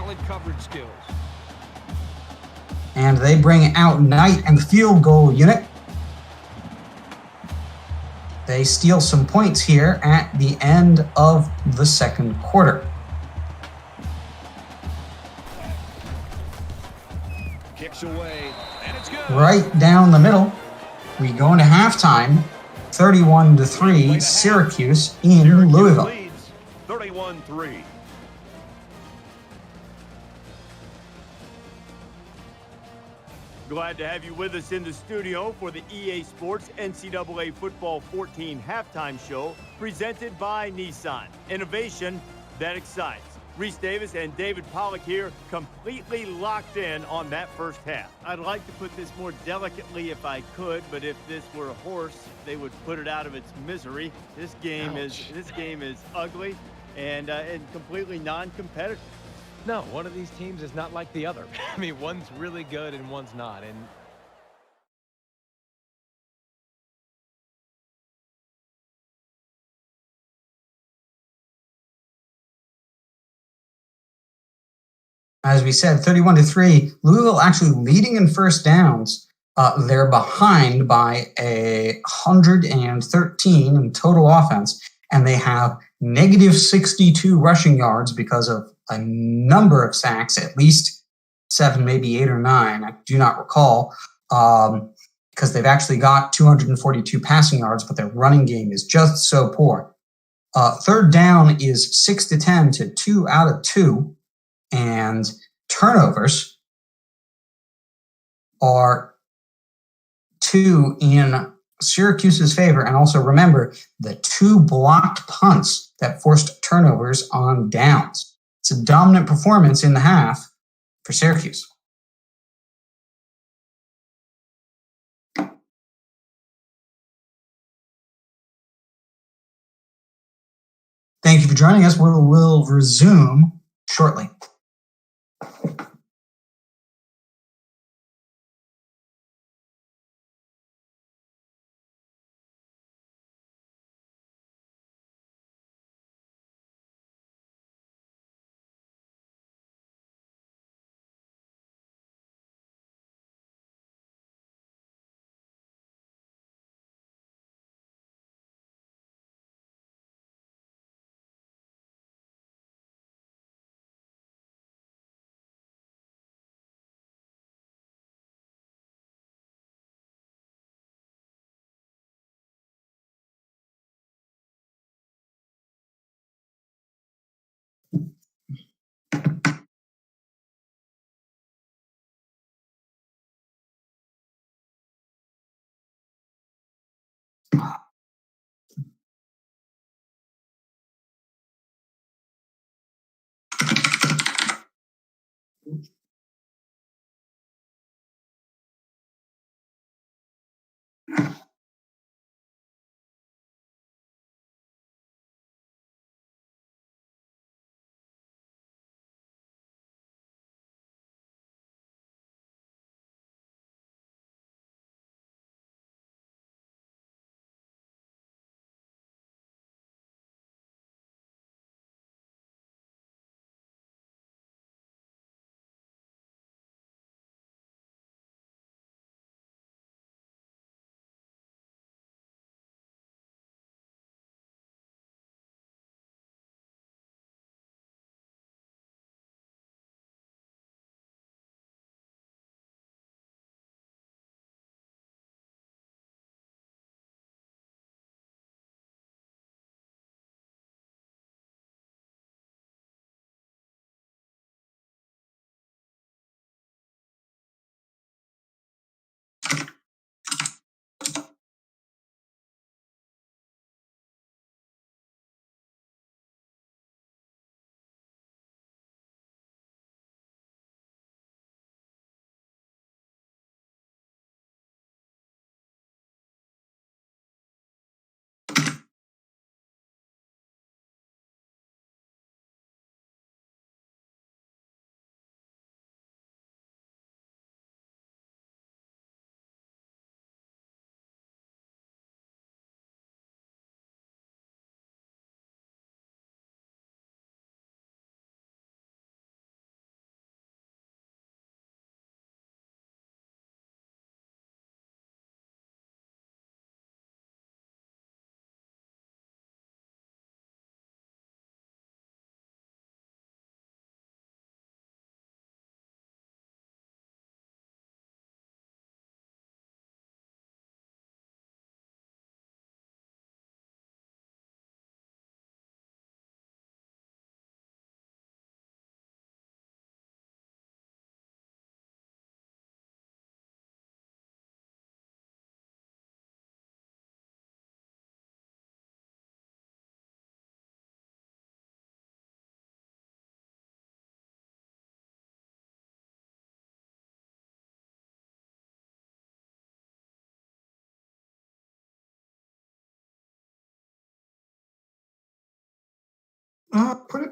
And they bring out Knight and the field goal unit. They steal some points here at the end of the second quarter. Kicks away, and it's good. Right down the middle. We go into halftime, 31-3, Syracuse in Louisville. Leads 31-3. Glad to have you with us in the studio for the EA Sports NCAA Football 14 halftime show presented by Nissan. Innovation that excites. Reese Davis and David Pollack here, completely locked in on that first half. I'd like to put this more delicately if I could, but if this were a horse, they would put it out of its misery. This game is ugly and completely non-competitive. No, one of these teams is not like the other. I mean, one's really good and one's not. And as we said, 31-3, Louisville actually leading in first downs. They're behind by 113 in total offense, and they have negative 62 rushing yards because of a number of sacks, at least 7, maybe 8 or 9. I do not recall, because they've actually got 242 passing yards, but their running game is just so poor. Third down is 6-10 to 2 out of 2, and turnovers are 2 in Syracuse's favor. And also remember the 2 blocked punts that forced turnovers on downs. It's a dominant performance in the half for Syracuse. Thank you for joining us. We'll resume shortly. Put it.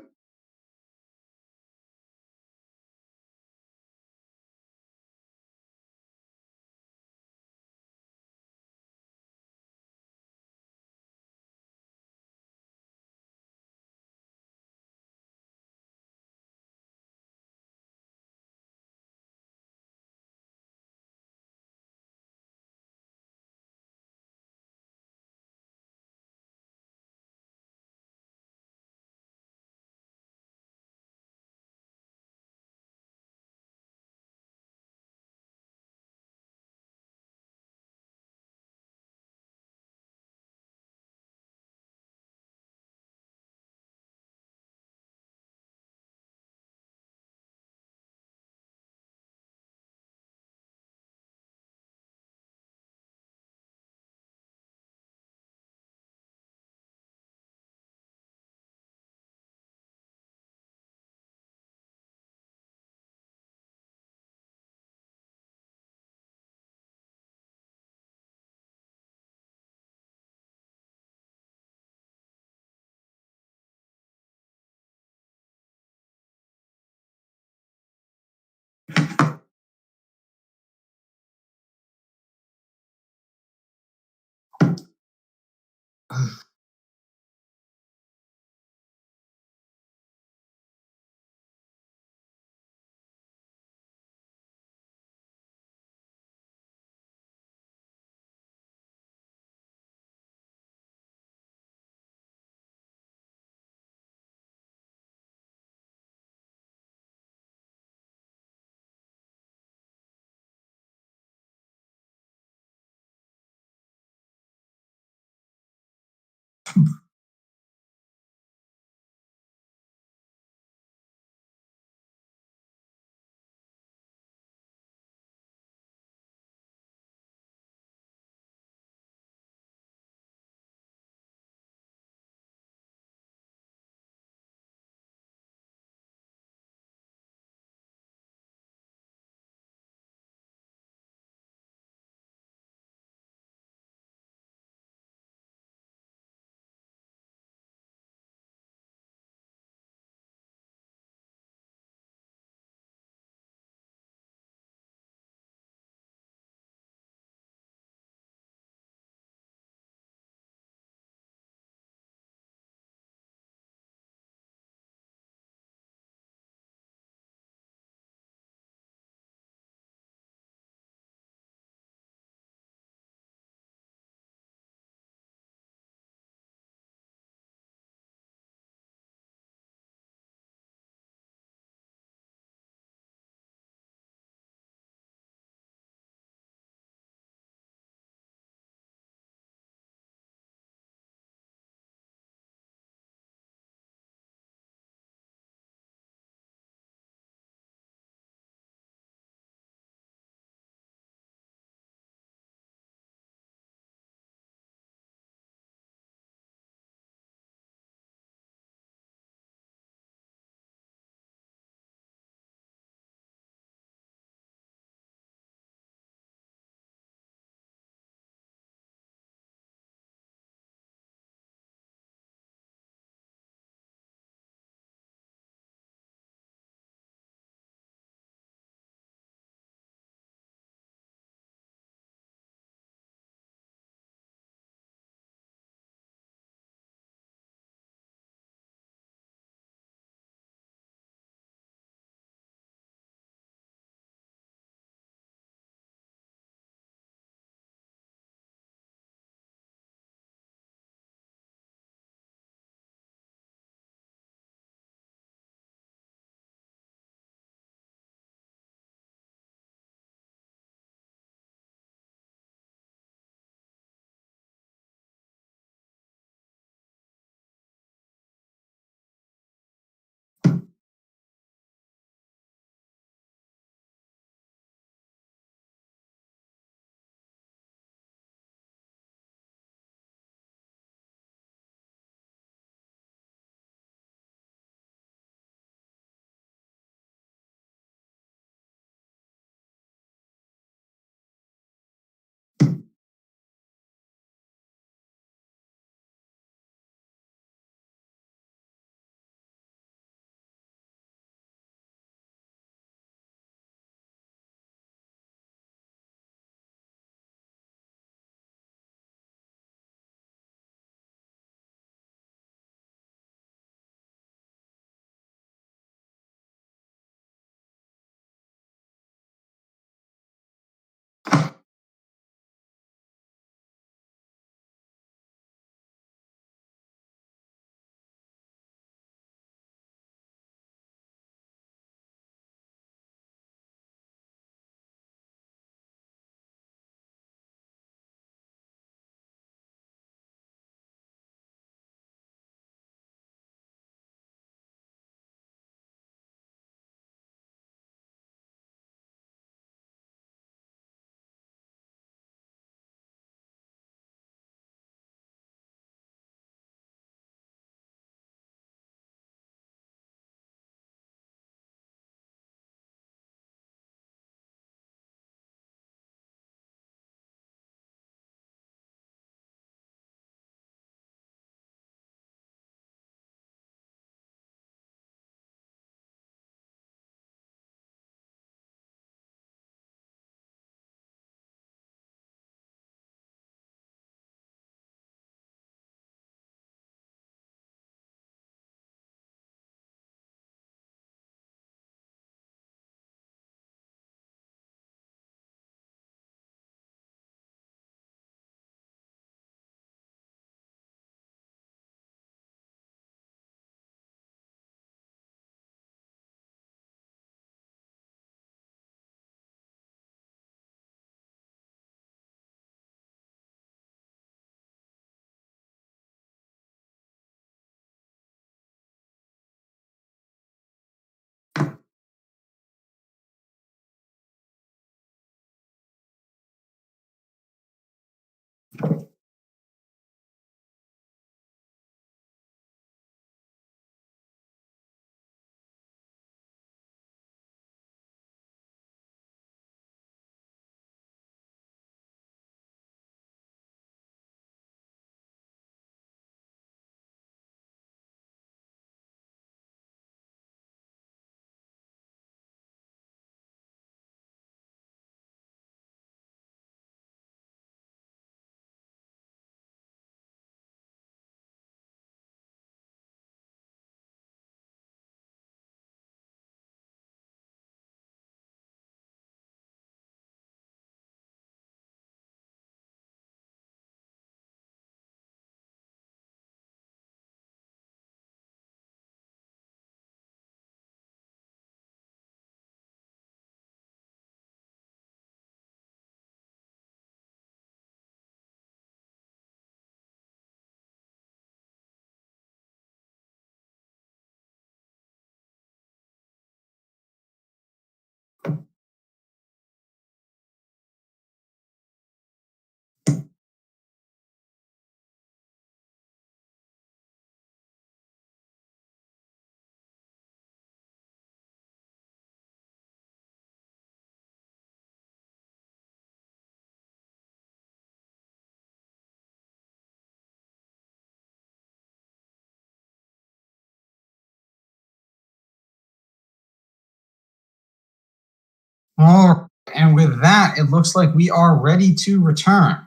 Oh, and with that, it looks like we are ready to return.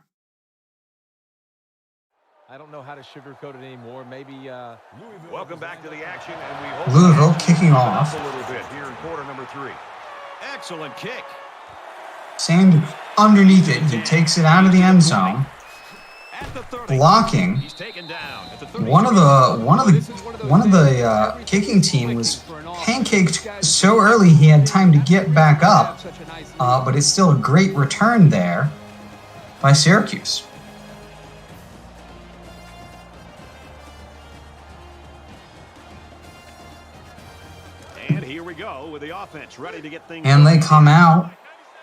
I don't know how to sugarcoat it anymore. Maybe Welcome back to the action, and we hope Louisville kicking off. a little bit here in quarter number 3. Excellent kick. Sanders underneath it. He takes it out of the end zone. At the 30. Blocking. He's taken down at the 30. One of the kicking team was pancaked so early he had time to get back up, but it's still a great return there by Syracuse. And here we go with the offense ready to get things. And they come out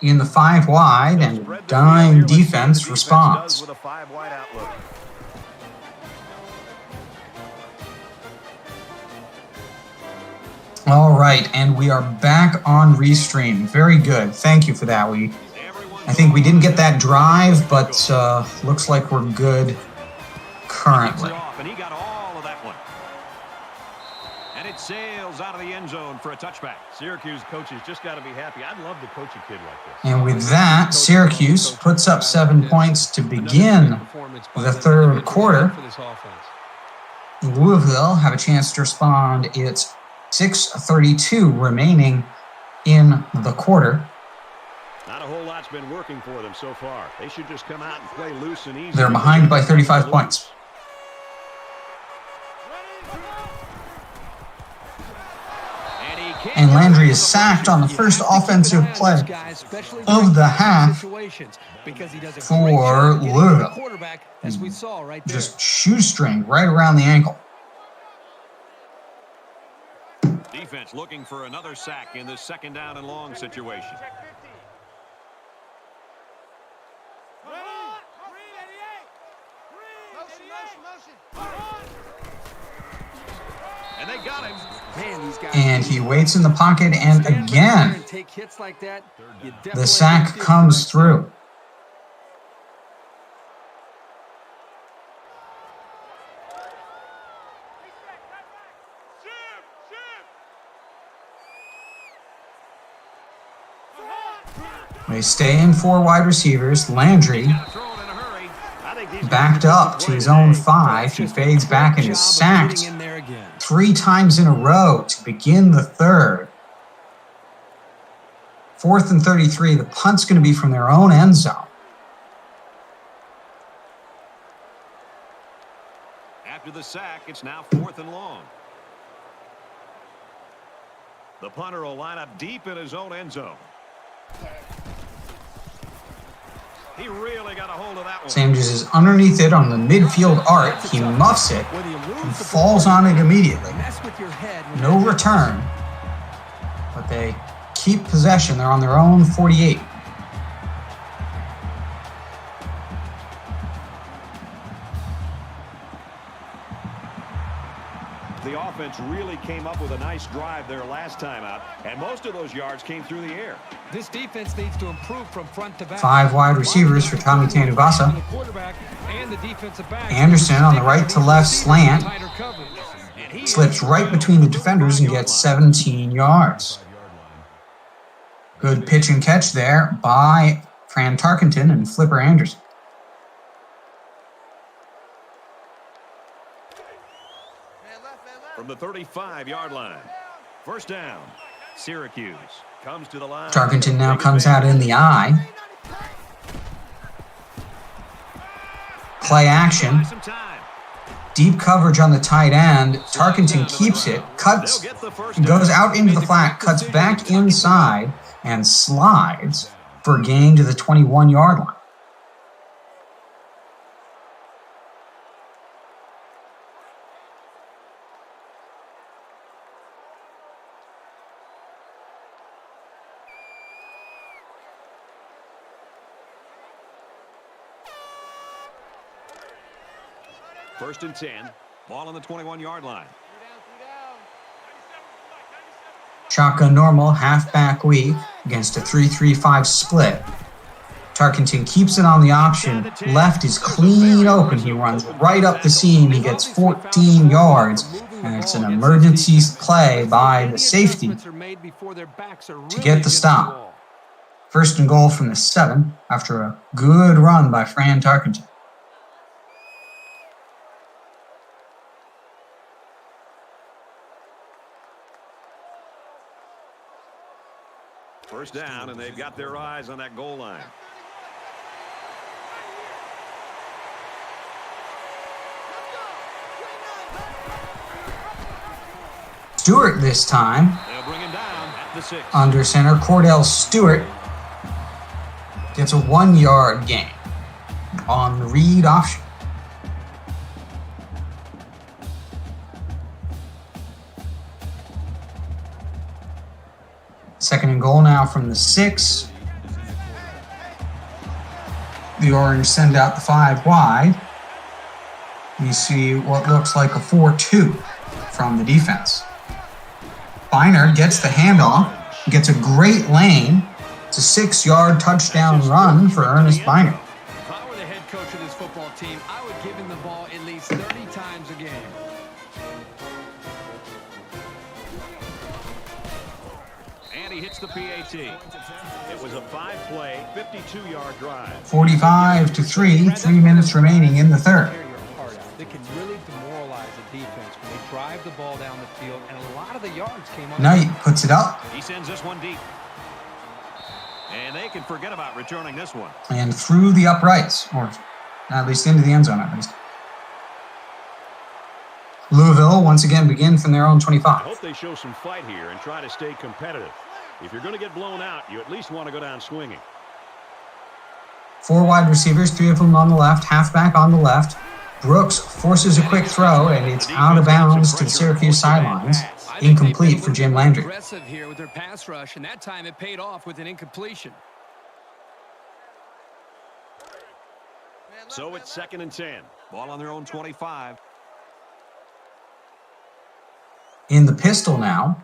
in the 5 wide, and dime defense responds. With a 5 wide outlook. All right, and we are back on Restream. Very good. Thank you for that. I think we didn't get that drive, but looks like we're good currently. And he got all of that one. And it sails out of the end zone for a touchback. Syracuse coaches just got to be happy. I'd love to coach a kid like this. And with that, Syracuse puts up 7 points to begin the third quarter. Louisville have a chance to respond. It's 6:32 remaining in the quarter. Not a whole lot's been working for them so far. They should just come out and play loose and easy. They're behind by 35 points. And Landry is sacked on the first offensive play of the half for Louisville. Just shoestring right around the ankle. Defense looking for another sack in this second down and long situation. And they got him. And he waits in the pocket, and again, the sack comes through. They stay in 4 wide receivers. Landry backed up to his own 5. He fades back and is sacked 3 times in a row to begin the third. 4th and 33. The punt's going to be from their own end zone. After the sack, it's now 4th and long. The punter will line up deep in his own end zone. He really got a hold of that one. Sanders is underneath it on the midfield arc. He muffs it and falls on it immediately. No return, but they keep possession. They're on their own 48. The offense really came up with a nice drive there last time out, and most of those yards came through the air. This defense needs to improve from front to back. 5 wide receivers for Tommy Tanuvasa. Anderson on the right to left slant. Slips right between the defenders and gets 17 yards. Good pitch and catch there by Fran Tarkenton and Flipper Anderson. From the 35-yard line. First down. Syracuse comes to the line. Tarkenton now comes out in the eye. Play action. Deep coverage on the tight end. Tarkenton keeps it, cuts, goes out into the flat, cuts back inside, and slides for a gain to the 21-yard line. First and 10. Ball on the 21-yard line. Shotgun normal, halfback weak against a 3-3-5 split. Tarkenton keeps it on the option. Left is clean open. He runs right up the seam. He gets 14 yards. And it's an emergency play by the safety to get the stop. First and goal from the 7 after a good run by Fran Tarkenton. First down, and they've got their eyes on that goal line. Stewart this time. They'll bring him down at the 6. Under center, Cordell Stewart gets a 1-yard gain on the read option. Second and goal now from the 6. The Orange send out the 5 wide. You see what looks like a 4-2 from the defense. Biner gets the handoff, gets a great lane. It's a 6-yard touchdown run for Ernest Biner. If I were the head coach of this football team, I would give him the ball at least 30 times a game. And he hits the PAT. It was a 5-play, 52-yard drive. 45-3, 3 minutes remaining in the third. They can really demoralize a defense when they drive the ball down the field, and a lot of the yards came up. Knight puts it up. He sends this one deep. And they can forget about returning this one. And through the uprights, or at least into the end zone at least. Louisville once again begin from their own 25. I hope they show some fight here and try to stay competitive. If you're going to get blown out, you at least want to go down swinging. 4 wide receivers, 3 of them on the left, halfback on the left. Brooks forces a quick throw, and it's out of bounds to the Syracuse sidelines. Incomplete for Jim Landry. Aggressive here with their pass rush, and that time it paid off with an incompletion. So it's 2nd and 10. Ball on their own 25. In the pistol now.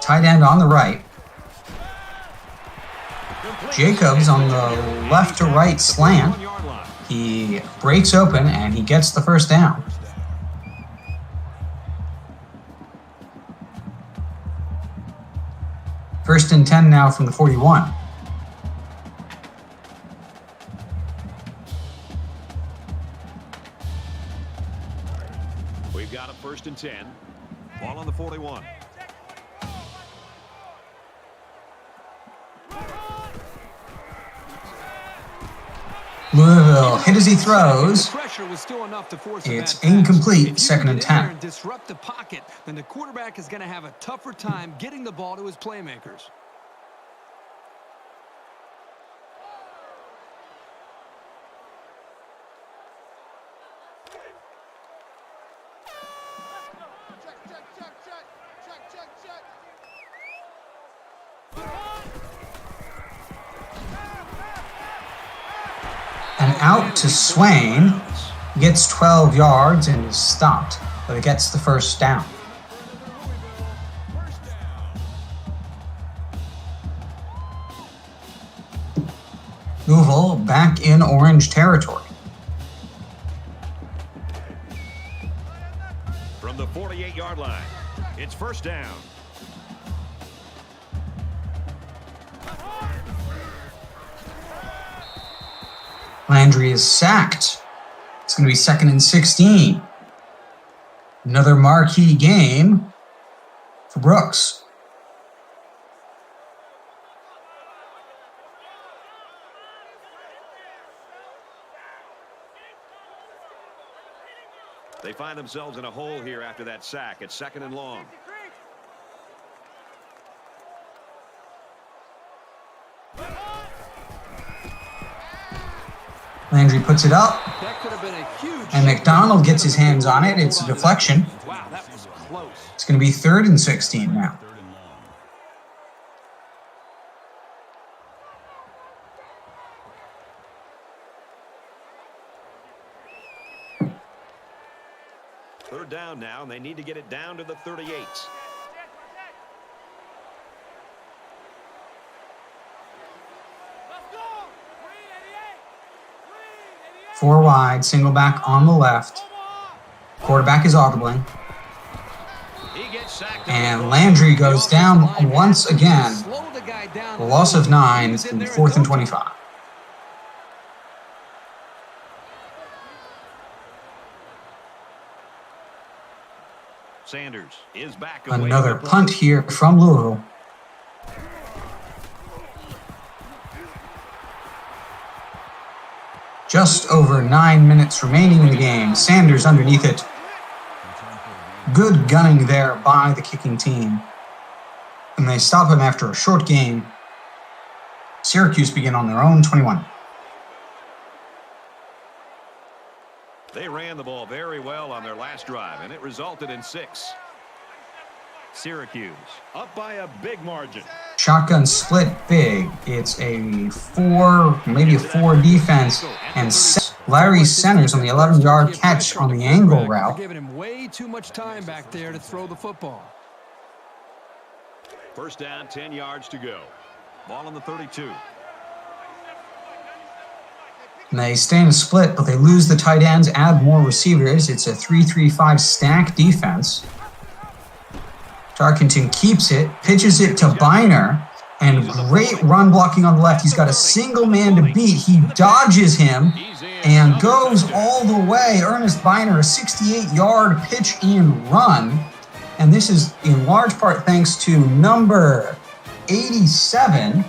Tight end on the right. Jacobs on the left to right slant. He breaks open and he gets the first down. First and 10 now from the 41. We've got a 1st and 10. Ball on the 41. Louisville hit as he throws. Pressure was still enough to force It's incomplete, 2nd and 10. Disrupt the pocket, then the quarterback is going to have a tougher time getting the ball to his playmakers. And out to Swain. Gets 12 yards and is stopped, but it gets the first down. Louisville back in orange territory. From the 48-yard line, it's 1st down. Landry is sacked. It's going to be 2nd and 16. Another marquee game for Brooks. They find themselves in a hole here after that sack. It's 2nd and long. Landry puts it up. That could have been a huge. And McDonald gets his hands on it. It's a deflection. Wow, that was close. It's going to be 3rd and 16 now. Third down now, and they need to get it down to the 38. Four wide, single back on the left. Quarterback is audibling. He gets sacked. And Landry goes down once again. Loss of 9, it's 4th and 25. Sanders is back. Another punt here from Louisville. Just over 9 minutes remaining in the game. Sanders underneath it. Good gunning there by the kicking team. And they stop him after a short game. Syracuse begin on their own 21. They ran the ball very well on their last drive, and it resulted in 6. Syracuse up by a big margin. Shotgun split big. It's a 4, maybe a 4 defense. And Larry centers on the 11-yard catch on the angle route. Giving him way too much time back there to throw the football. First down, 10 yards to go. Ball on the 32. And they stay in a split, but they lose the tight ends, add more receivers. It's a 3-3-5 stack defense. Tarkenton keeps it, pitches it to Biner, and great run blocking on the left. He's got a single man to beat. He dodges him and goes all the way. Ernest Biner, a 68-yard pitch and run. And this is in large part thanks to number 87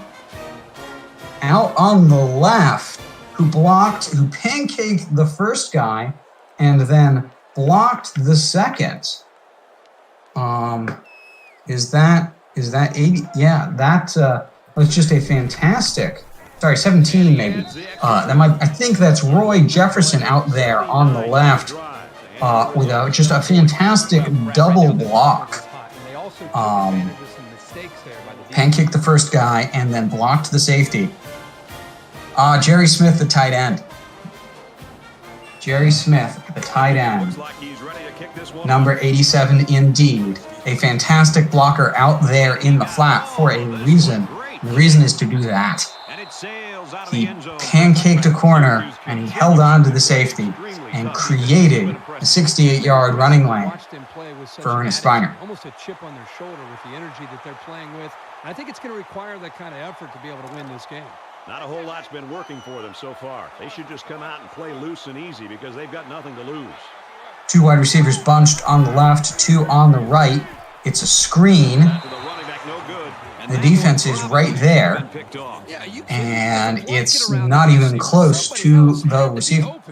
out on the left, who pancaked the first guy and then blocked the second. Is that 80? Yeah, that was just a fantastic. Sorry, 17 maybe. I think that's Roy Jefferson out there on the left with just a fantastic double block. Pancaked the first guy and then blocked the safety. Jerry Smith, the tight end. Jerry Smith, the tight end. Number 87 indeed. A fantastic blocker out there in the flat for a reason. The reason is to do that. He pancaked a corner and he held on to the safety and created a 68-yard running lane for Ernest Biner. Almost a chip on their shoulder with the energy that they're playing with. I think it's going to require that kind of effort to be able to win this game. Not a whole lot's been working for them so far. They should just come out and play loose and easy because they've got nothing to lose. 2 wide receivers bunched on the left, 2 on the right. It's a screen. The defense is right there. And it's not even close to the receiver.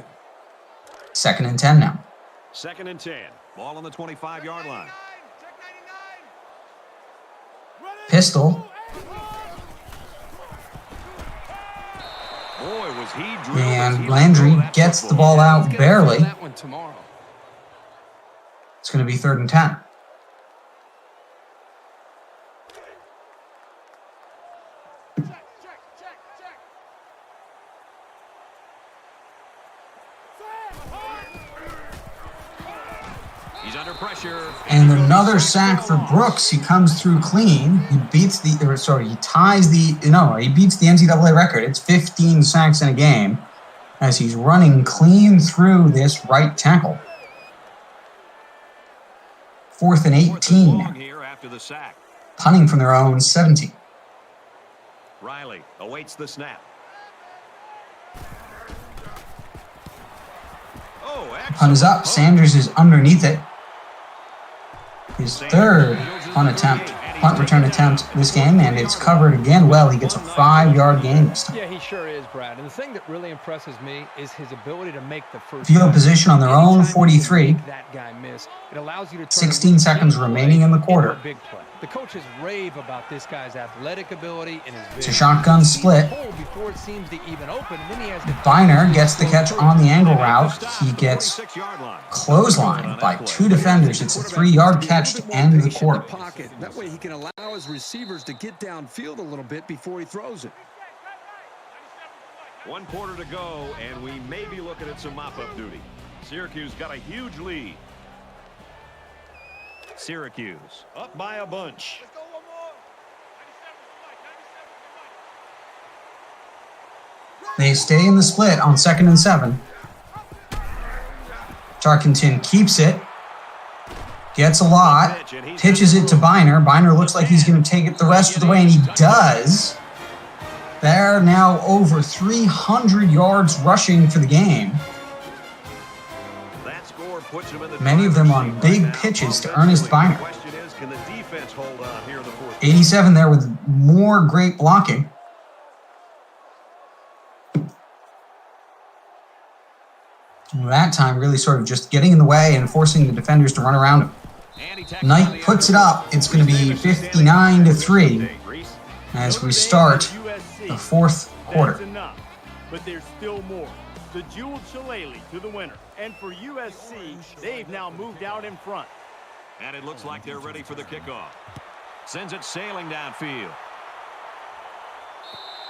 2nd and 10 now. 2nd and 10. Ball on the 25-yard line. Pistol. Boy, was he and Landry gets the ball out barely. It's going to be 3rd and 10. He's under pressure. And another sack for Brooks. He comes through clean. He beats he beats the NCAA record. It's 15 sacks in a game as he's running clean through this right tackle. 4th and 18. Here after the sack. Punting from their own 17. Riley awaits the snap. Punt is up. Sanders is underneath it. His 3rd punt return attempt this game, and it's covered again well. He gets a 5-yard gain this time. Yeah, he sure is, Brad. And the thing that really impresses me is his ability to make the first. Field position on their own 43. That guy missed. It allows you to 16 seconds remaining in the quarter. Big play. The coaches rave about this guy's athletic ability and his vision. It's a shotgun split. Before it seems to even open, and then he has Biner gets the catch on the angle route. He gets clotheslined by 2 defenders. It's a 3-yard catch to end the quarter. That way he can allow his receivers to get downfield a little bit before he throws it. 1 quarter to go, and we may be looking at some mop-up duty. Syracuse got a huge lead. Syracuse up by a bunch. They stay in the split on 2nd and 7. Tarkenton keeps it. Gets a lot. Pitches it to Biner. Biner looks like he's going to take it the rest of the way, and he does. They're now over 300 yards rushing for the game. That score puts them in the Many of them on big right pitches now. to Ernest Biner. The question is, can the defense hold on here in the fourth? 87 there with more great blocking. That time really sort of just getting in the way and forcing the defenders to run around him. Knight puts it up. It's going to be 59-3 as we start the fourth quarter. That's enough, but there's still more. The Jewel Shillelagh to the winner. And for USC, they've now moved out in front. And it looks like they're ready for the kickoff. Sends it sailing downfield.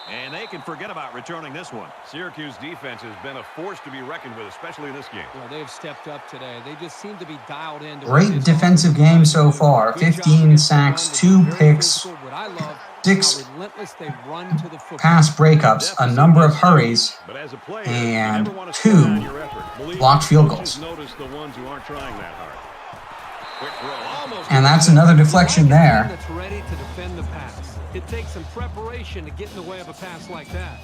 And they can forget about returning this one. Syracuse defense has been a force to be reckoned with, especially in this game. Well, they've stepped up today. They just seem to be dialed in. Great defensive game so far. 15 sacks, 2 picks, 6 pass breakups, a number of hurries, and 2 blocked field goals. And that's another deflection there. That's ready to defend the pass. It takes some preparation to get in the way of a pass like that.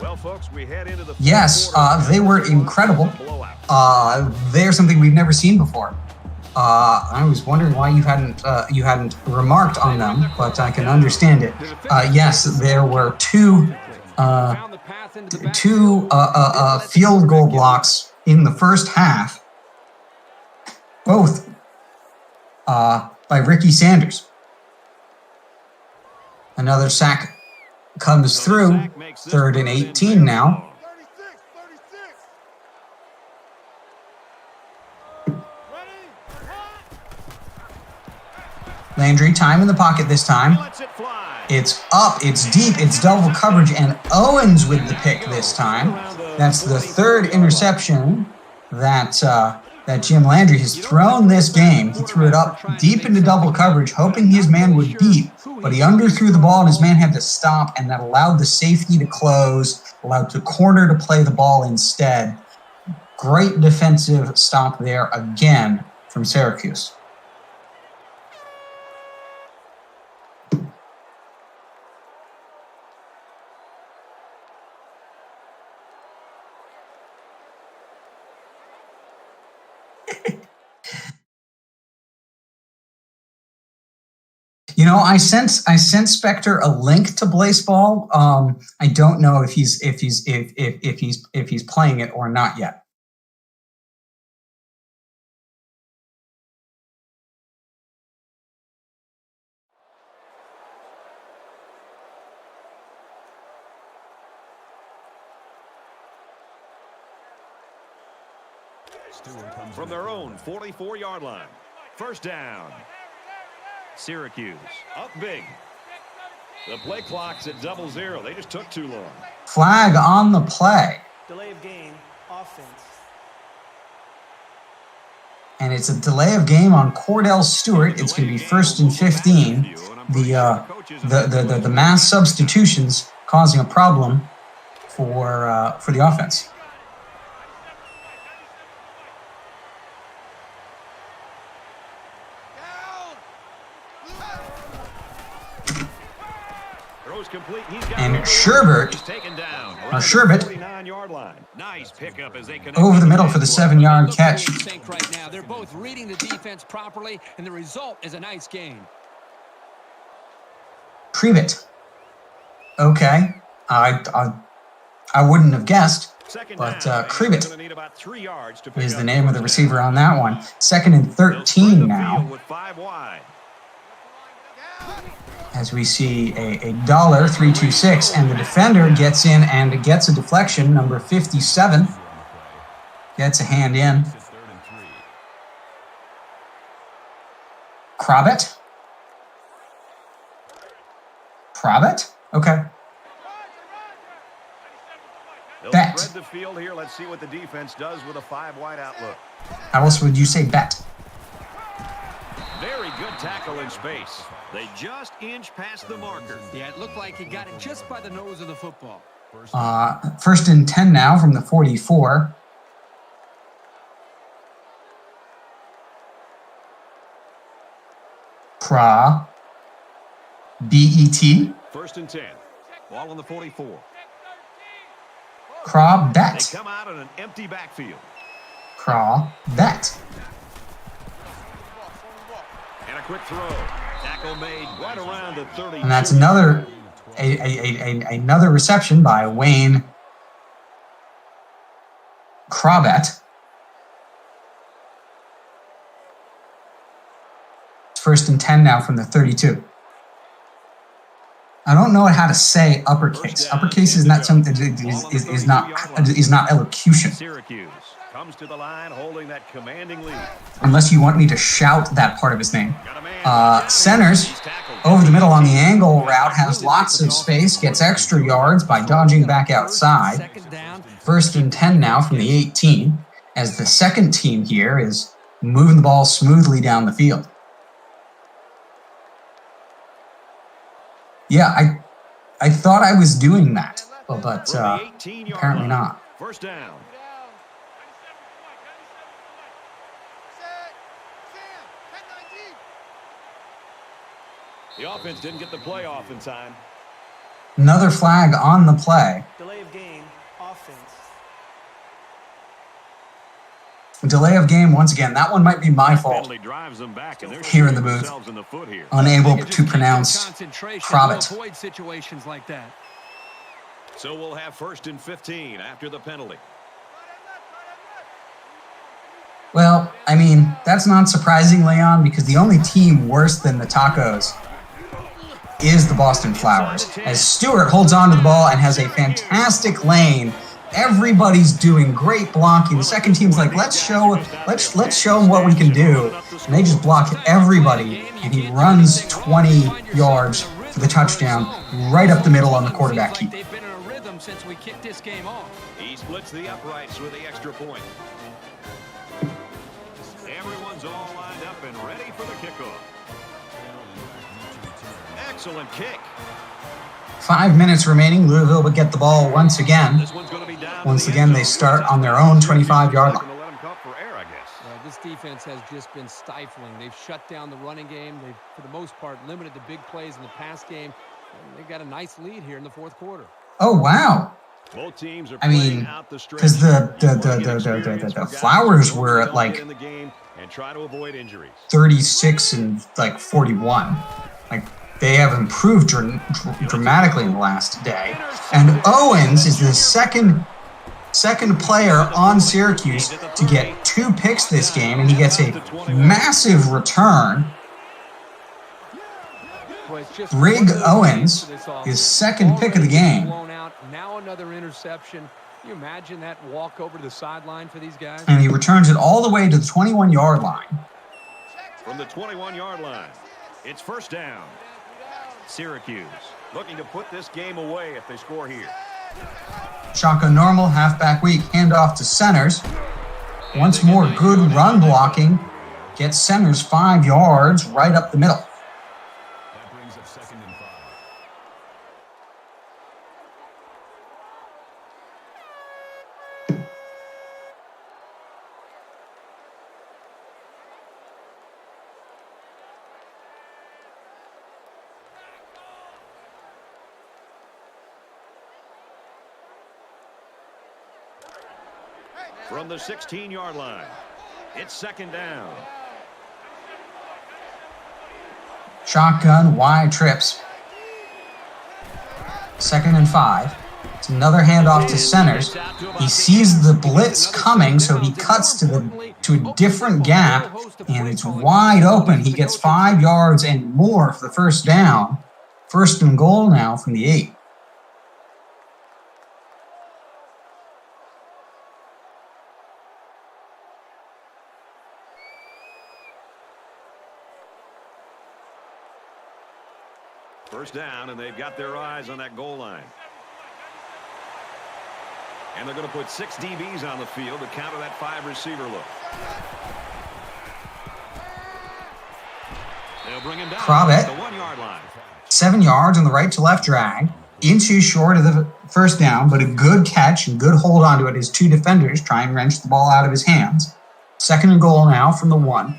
Well, folks, we head into the yes, they were incredible. They're something we've never seen before. I was wondering why you hadn't remarked on them, but I can understand it. Yes, there were two field goal blocks in the first half, both by Ricky Sanders. Another sack comes through. 3rd and 18 now. 36. Landry, time in the pocket this time. It's up, it's deep, it's double coverage, and Owens with the pick this time. That's the 3rd interception that Jim Landry has thrown this game. He threw it up deep into double coverage, hoping his man would beat, but he underthrew the ball and his man had to stop, and that allowed the safety to close, allowed the corner to play the ball instead. Great defensive stop there again from Syracuse. You know, I sent Spectre a link to Blaseball. I don't know if he's playing it or not yet. From their own 44-yard line. First down. Syracuse up big. The play clock's at 0-0. They just took too long. Flag on the play. Delay of game, offense. And it's a delay of game on Cordell Stewart. It's going to be 1st and 15. The mass substitutions causing a problem for the offense. And Sherbert over the middle for the 7-yard catch. Right now. They're both reading the defense properly, and the result is a nice gain. Krivit. Okay. I wouldn't have guessed, but Krivit is the name of the receiver on that one. 2nd and 13 now. As we see a $3.26, and the defender gets in and gets a deflection. Number 57 gets a hand in. Krabit? Okay. Bet. Spread the field here. Let's see what the defense does with a 5-wide outlook. How else would you say bet? Very good tackle in space. They just inch past the marker. Yeah, it looked like he got it just by the nose of the football. 1st and 10 now from the 44. Bet. First and 10. Ball on the 44. Craw bet. They come out in an empty backfield. Craw bet. And a quick throw. Tackle made right around the 30. And that's another another reception by Wayne Crawbet. It's first and 10 now from the 32. I don't know how to say uppercase. Uppercase is not something is not elocution. Syracuse comes to the line holding that commanding lead. Unless you want me to shout that part of his name. Centers over the middle on the angle route, has lots of space, gets extra yards by dodging back outside. First and 10 now from the 18, as the second team here is moving the ball smoothly down the field. Yeah, I thought I was doing that, but apparently not. First down. The offense didn't get the play off in time. Another flag on the play. Delay of game, offense. Delay of game once again. That one might be my fault. Drives them back, and here in the booth. Unable to pronounce Crawbet. Avoid situations like that. So we'll have first and 15 after the penalty. Well, I mean, that's not surprising, Leon, because the only team worse than the Tacos is the Boston Flowers. As Stewart holds on to the ball and has a fantastic lane, everybody's doing great blocking. The second team's like, let's show them what we can do. And they just block everybody, and he runs 20 yards for the touchdown right up the middle on the quarterback keep. They've been in a rhythm since we kicked this game off. He splits the uprights with the extra point. Everyone's all lined up and ready for the kickoff. Excellent kick. 5 minutes remaining. Louisville would get the ball once again. Once again, they start on their own 25-yard line. This defense has just been stifling. They've shut down the running game. They've, for the most part, limited the big plays in the pass game. And they've got a nice lead here in the fourth quarter. Oh, wow. Both teams are because the Flowers were at like 36 and like 41. Like, they have improved dramatically in the last day. And Owens is the second player on Syracuse to get 2 picks this game, and he gets a massive return. Rig Owens, his second pick of the game. Now another interception. Can you imagine that walk over to the sideline for these guys? And he returns it all the way to the 21-yard line. From the 21-yard line, it's first down. Syracuse looking to put this game away if they score here. Shotgun normal, halfback weak, handoff to Centers. Once more, good run blocking. Gets Centers 5 yards right up the middle. That brings up second and 5. From the 16-yard line, it's second down. Shotgun, wide trips. Second and 5. It's another handoff to Centers. He sees the blitz coming, so he cuts to a different gap, and it's wide open. He gets 5 yards and more for the first down. First and goal now from the 8. First down, and they've got their eyes on that goal line. And they're going to put 6 DBs on the field to counter that 5-receiver look. They'll bring him down Crawbet, the 1-yard line. 7 yards on the right to left drag. Inches short of the first down, but a good catch and good hold onto it as 2 defenders try and wrench the ball out of his hands. Second and goal now from the 1.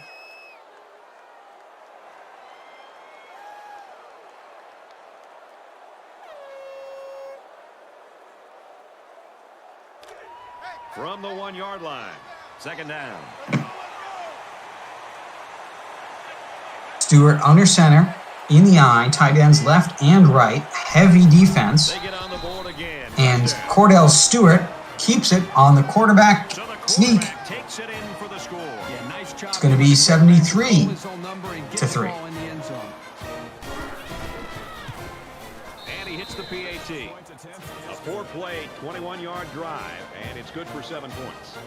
From the 1-yard line. Second down. Stewart under center, in the eye, tight ends left and right, heavy defense. They get on the board again. And Cordell Stewart keeps it on the quarterback sneak. Takes it in for the score. Yeah, nice job. It's going to be 73-3. And he hits the PAT. A 4-play, 21-yard drive, and it's good for 7 points.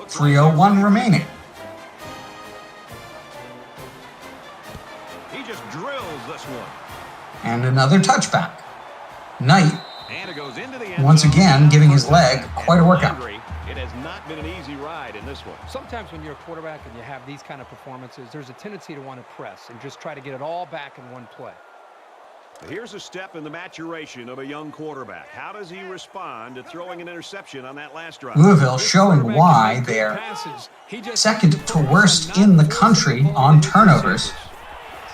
3:01 remaining. He just drills this one. And another touchback. Knight, And it goes into the end once zone. again, giving his leg quite a workout. It has not been an easy ride in this one. Sometimes when you're a quarterback and you have these kind of performances, there's a tendency to want to press and just try to get it all back in one play. Here's a step in the maturation of a young quarterback. How does he respond to throwing an interception on that last drive? Louisville showing why they're second to worst in the country on turnovers.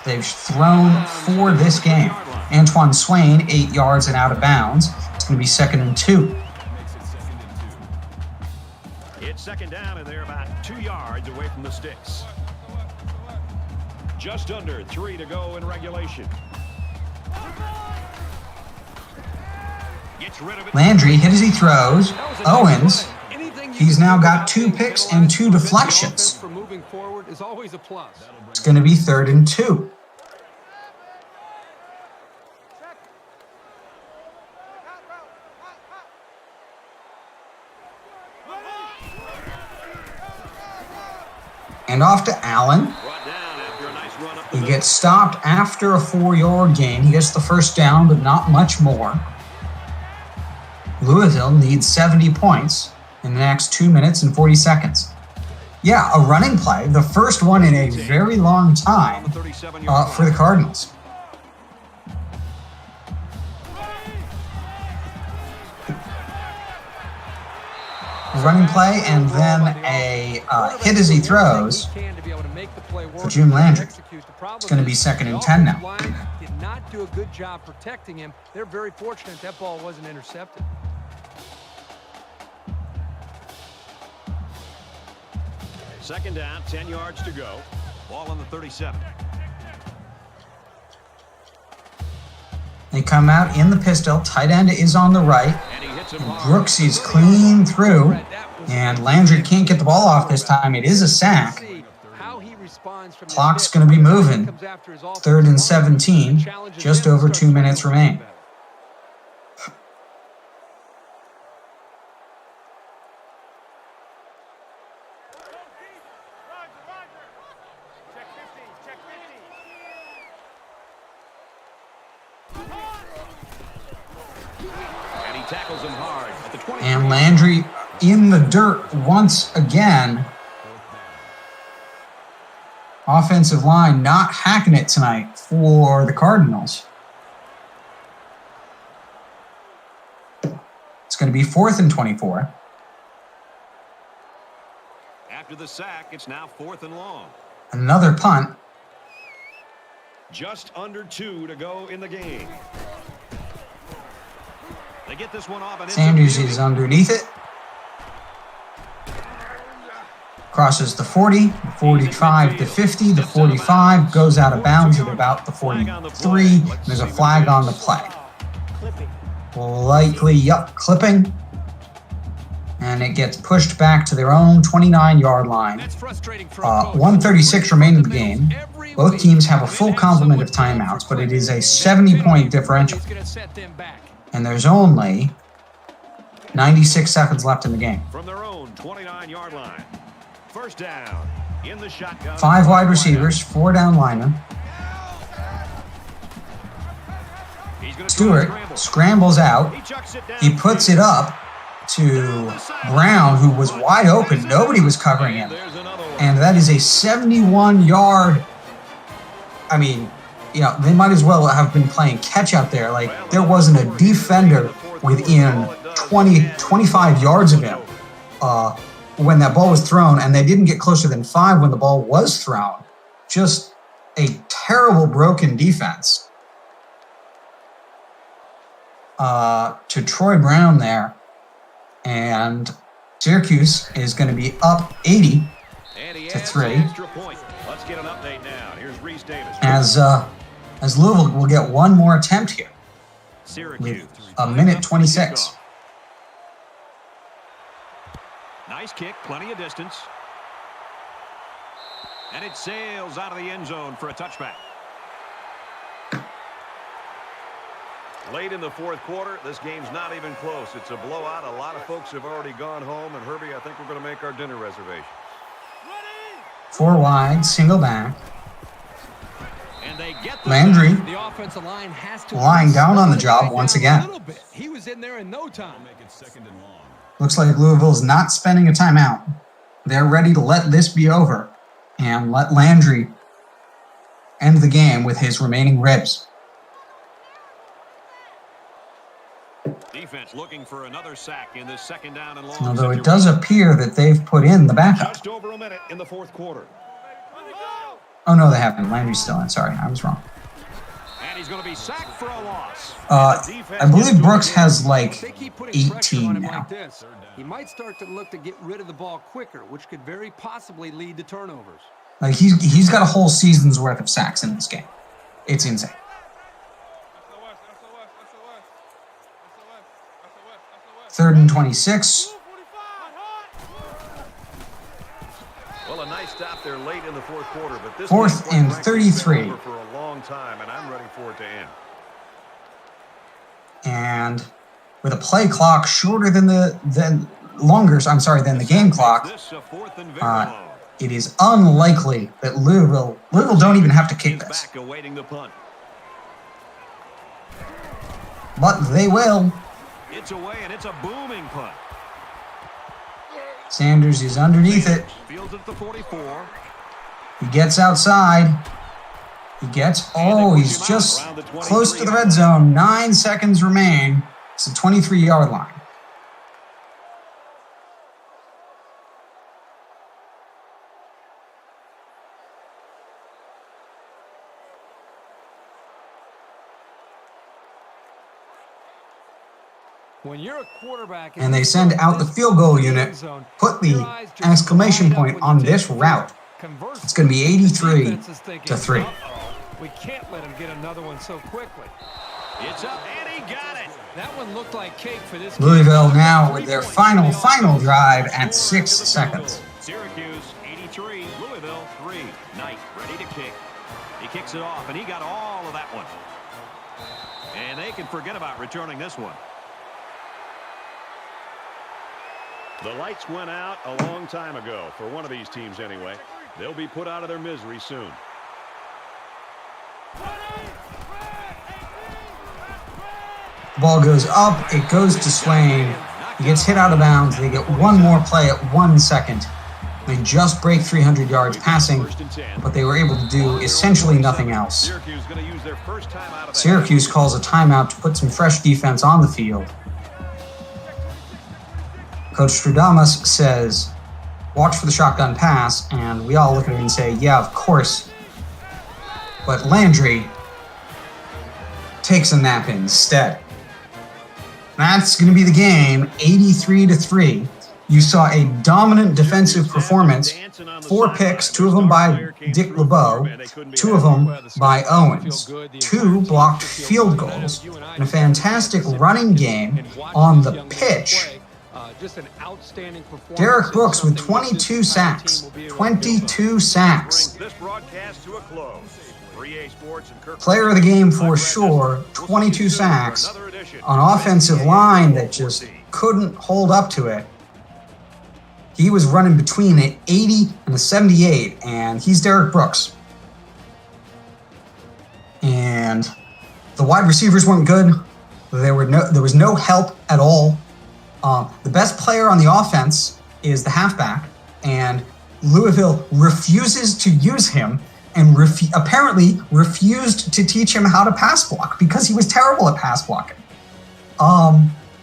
They've thrown for this game. Antoine Swain, 8 yards and out of bounds. It's going to be 2nd and 2. It's second down, and they're about 2 yards away from the sticks. Just under 3 to go in regulation. Gets rid of it. Landry hit as he throws. Owens, he's now got 2 picks and 2 deflections. For moving forward is always a plus. It's going to be 3rd and 2. And off to Allen. He gets stopped after a 4-yard gain. He gets the first down, but not much more. Louisville needs 70 points in the next 2 minutes and 40 seconds. Yeah, a running play, the first one in a very long time for the Cardinals. A running play and then a hit as he throws for June Landry. It's going to be 2nd and 10 now. Did not do a good job protecting him. They're very fortunate that ball wasn't intercepted. Second down, 10 yards to go. Ball on the 37. They come out in the pistol. Tight end is on the right. Brooks is clean through. And Landry can't get the ball off this time. It is a sack. Clock's going to be moving. 3rd and 17. Just over 2 minutes remain. And Landry in the dirt once again. Offensive line not hacking it tonight for the Cardinals. It's going to be 4th and 24. After the sack, it's now 4th and long. Another punt. Just under 2 to go in the game. They get this one off, and Sanders is underneath it. Crosses the 40, the 45, the 50, the 45, goes out of bounds at about the 43. There's a flag on the play. Likely, clipping. And it gets pushed back to their own 29-yard line. 1:36 remaining in the game. Both teams have a full complement of timeouts, but it is a 70-point differential. And there's only 96 seconds left in the game. From their own 29-yard line. First down in the shotgun. 5 wide receivers, 4 down linemen. Stewart scrambles out. He puts it up to Brown, who was wide open. Nobody was covering him. And that is a 71-yard. I mean, they might as well have been playing catch out there. Like, there wasn't a defender within 20, 25 yards of him when that ball was thrown, and they didn't get closer than 5 when the ball was thrown. Just a terrible broken defense to Troy Brown there. And Syracuse is going to be up 80 to 3. Let's get an update now. Here's Reese Davis. As Louisville will get one more attempt here. Syracuse. With a minute 26. Nice kick, plenty of distance. And it sails out of the end zone for a touchback. Late in the fourth quarter, this game's not even close. It's a blowout. A lot of folks have already gone home. And Herbie, I think we're going to make our dinner reservation. 4 wide, single back. And they get Landry the offensive line has to lying down on the job once again. He was in there in no time. Looks like Louisville's not spending a timeout. They're ready to let this be over and let Landry end the game with his remaining ribs. Defense looking for another sack in this second down and long. Although it does appear that they've put in the backup. Just over a minute in the fourth quarter. Oh, no, they haven't. Landry's still in. Sorry, I was wrong. And he's going to be sacked for a loss. I believe Brooks has like 18 now. He might start to look to get rid of the ball quicker, which could very possibly lead to turnovers. Like he's got a whole season's worth of sacks in this game. It's insane. 3rd and 26. Well, a nice stop there late in the fourth quarter, but this 4th and 33. For a long time, and I'm ready for it to end. And with a play clock shorter than the game clock, it is unlikely that Louisville don't even have to kick this. But they will. It's away, and it's a booming punt. Sanders is underneath it. Fields at the 44. He gets outside. He's just close to the red zone. 9 seconds remain. It's a 23-yard line. When you're a quarterback and they send out the field goal unit, put the exclamation point on this route. It's going to be 83 to 3. We can't let him get another one so quickly. It's up, and he got it. That one looked like cake for this Louisville now with their final drive at 6 seconds. Syracuse 83, Louisville 3. Knight ready to kick. He kicks it off, and he got all of that one. And they can forget about returning this one. The lights went out a long time ago, for one of these teams anyway. They'll be put out of their misery soon. The ball goes up, it goes to Swain. He gets hit out of bounds. They get one more play at 1 second. They just break 300 yards passing, but they were able to do essentially nothing else. Syracuse calls a timeout to put some fresh defense on the field. Coach Stradamus says, watch for the shotgun pass, and we all look at him and say, yeah, of course. But Landry takes a nap instead. That's going to be the game, 83 to 3. You saw a dominant defensive performance, 4 picks, 2 of them by Dick LeBeau, 2 of them by Owens, 2 blocked field goals, and a fantastic running game on the pitch. Just an outstanding performance. Derek Brooks with 22 sacks. 22 sacks. Player of the game for sure. 22 sacks. An offensive line that just couldn't hold up to it. He was running between an 80 and a 78, and he's Derek Brooks. And the wide receivers weren't good. There was no help at all. The best player on the offense is the halfback, and Louisville refuses to use him and apparently refused to teach him how to pass block because he was terrible at pass blocking.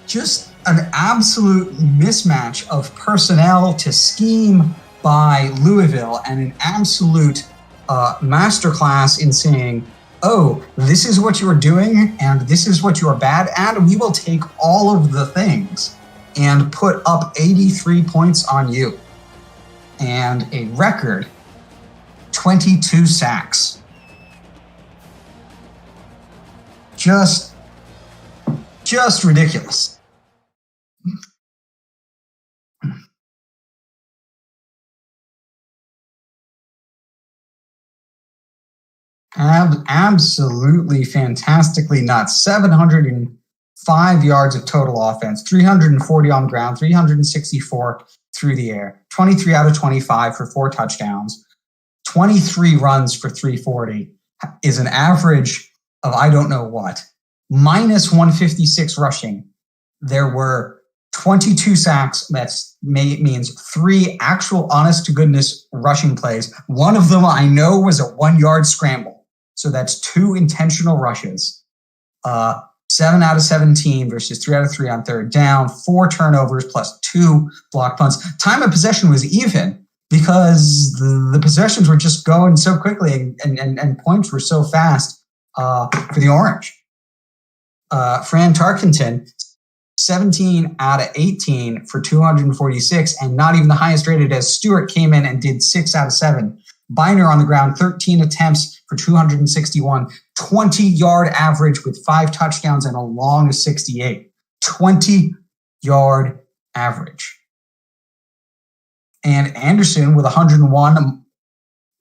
Just an absolute mismatch of personnel to scheme by Louisville, and an absolute masterclass in saying, oh, this is what you're doing, and this is what you're bad at, and we will take all of the things. and put up 83 points on you. And a record 22 sacks. Just ridiculous. Absolutely fantastically nuts. 705 yards of total offense, 340 on the ground, 364 through the air, 23 out of 25 for 4 touchdowns, 23 runs for 340 is an average of I don't know what. Minus 156 rushing. There were 22 sacks. That means 3 actual honest-to-goodness rushing plays. One of them I know was a 1-yard scramble. So that's 2 intentional rushes. 7 out of 17 versus 3 out of 3 on third down. 4 turnovers plus 2 block punts. Time of possession was even because the possessions were just going so quickly and points were so fast for the Orange. Fran Tarkenton, 17 out of 18 for 246, and not even the highest rated, as Stewart came in and did 6 out of 7. Biner on the ground, 13 attempts for 261, 20-yard average with 5 touchdowns and a long of 68. 20-yard average. And Anderson with 101,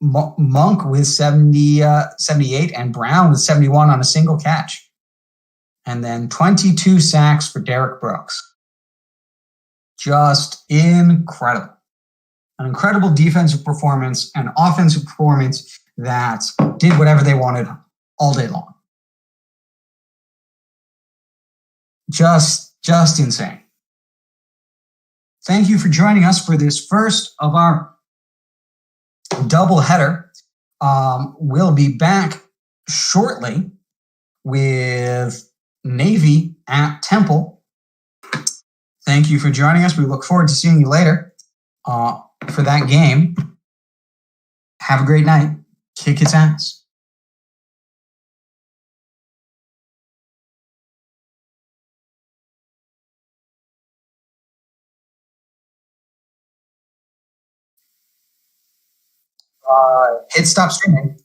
Monk with 78, and Brown with 71 on a single catch. And then 22 sacks for Derek Brooks. Just incredible. An incredible defensive performance and offensive performance that did whatever they wanted all day long. Just insane. Thank you for joining us for this first of our doubleheader. We'll be back shortly with Navy at Temple. Thank you for joining us. We look forward to seeing you later for that game. Have a great night. Kick its ass. Hit stop streaming.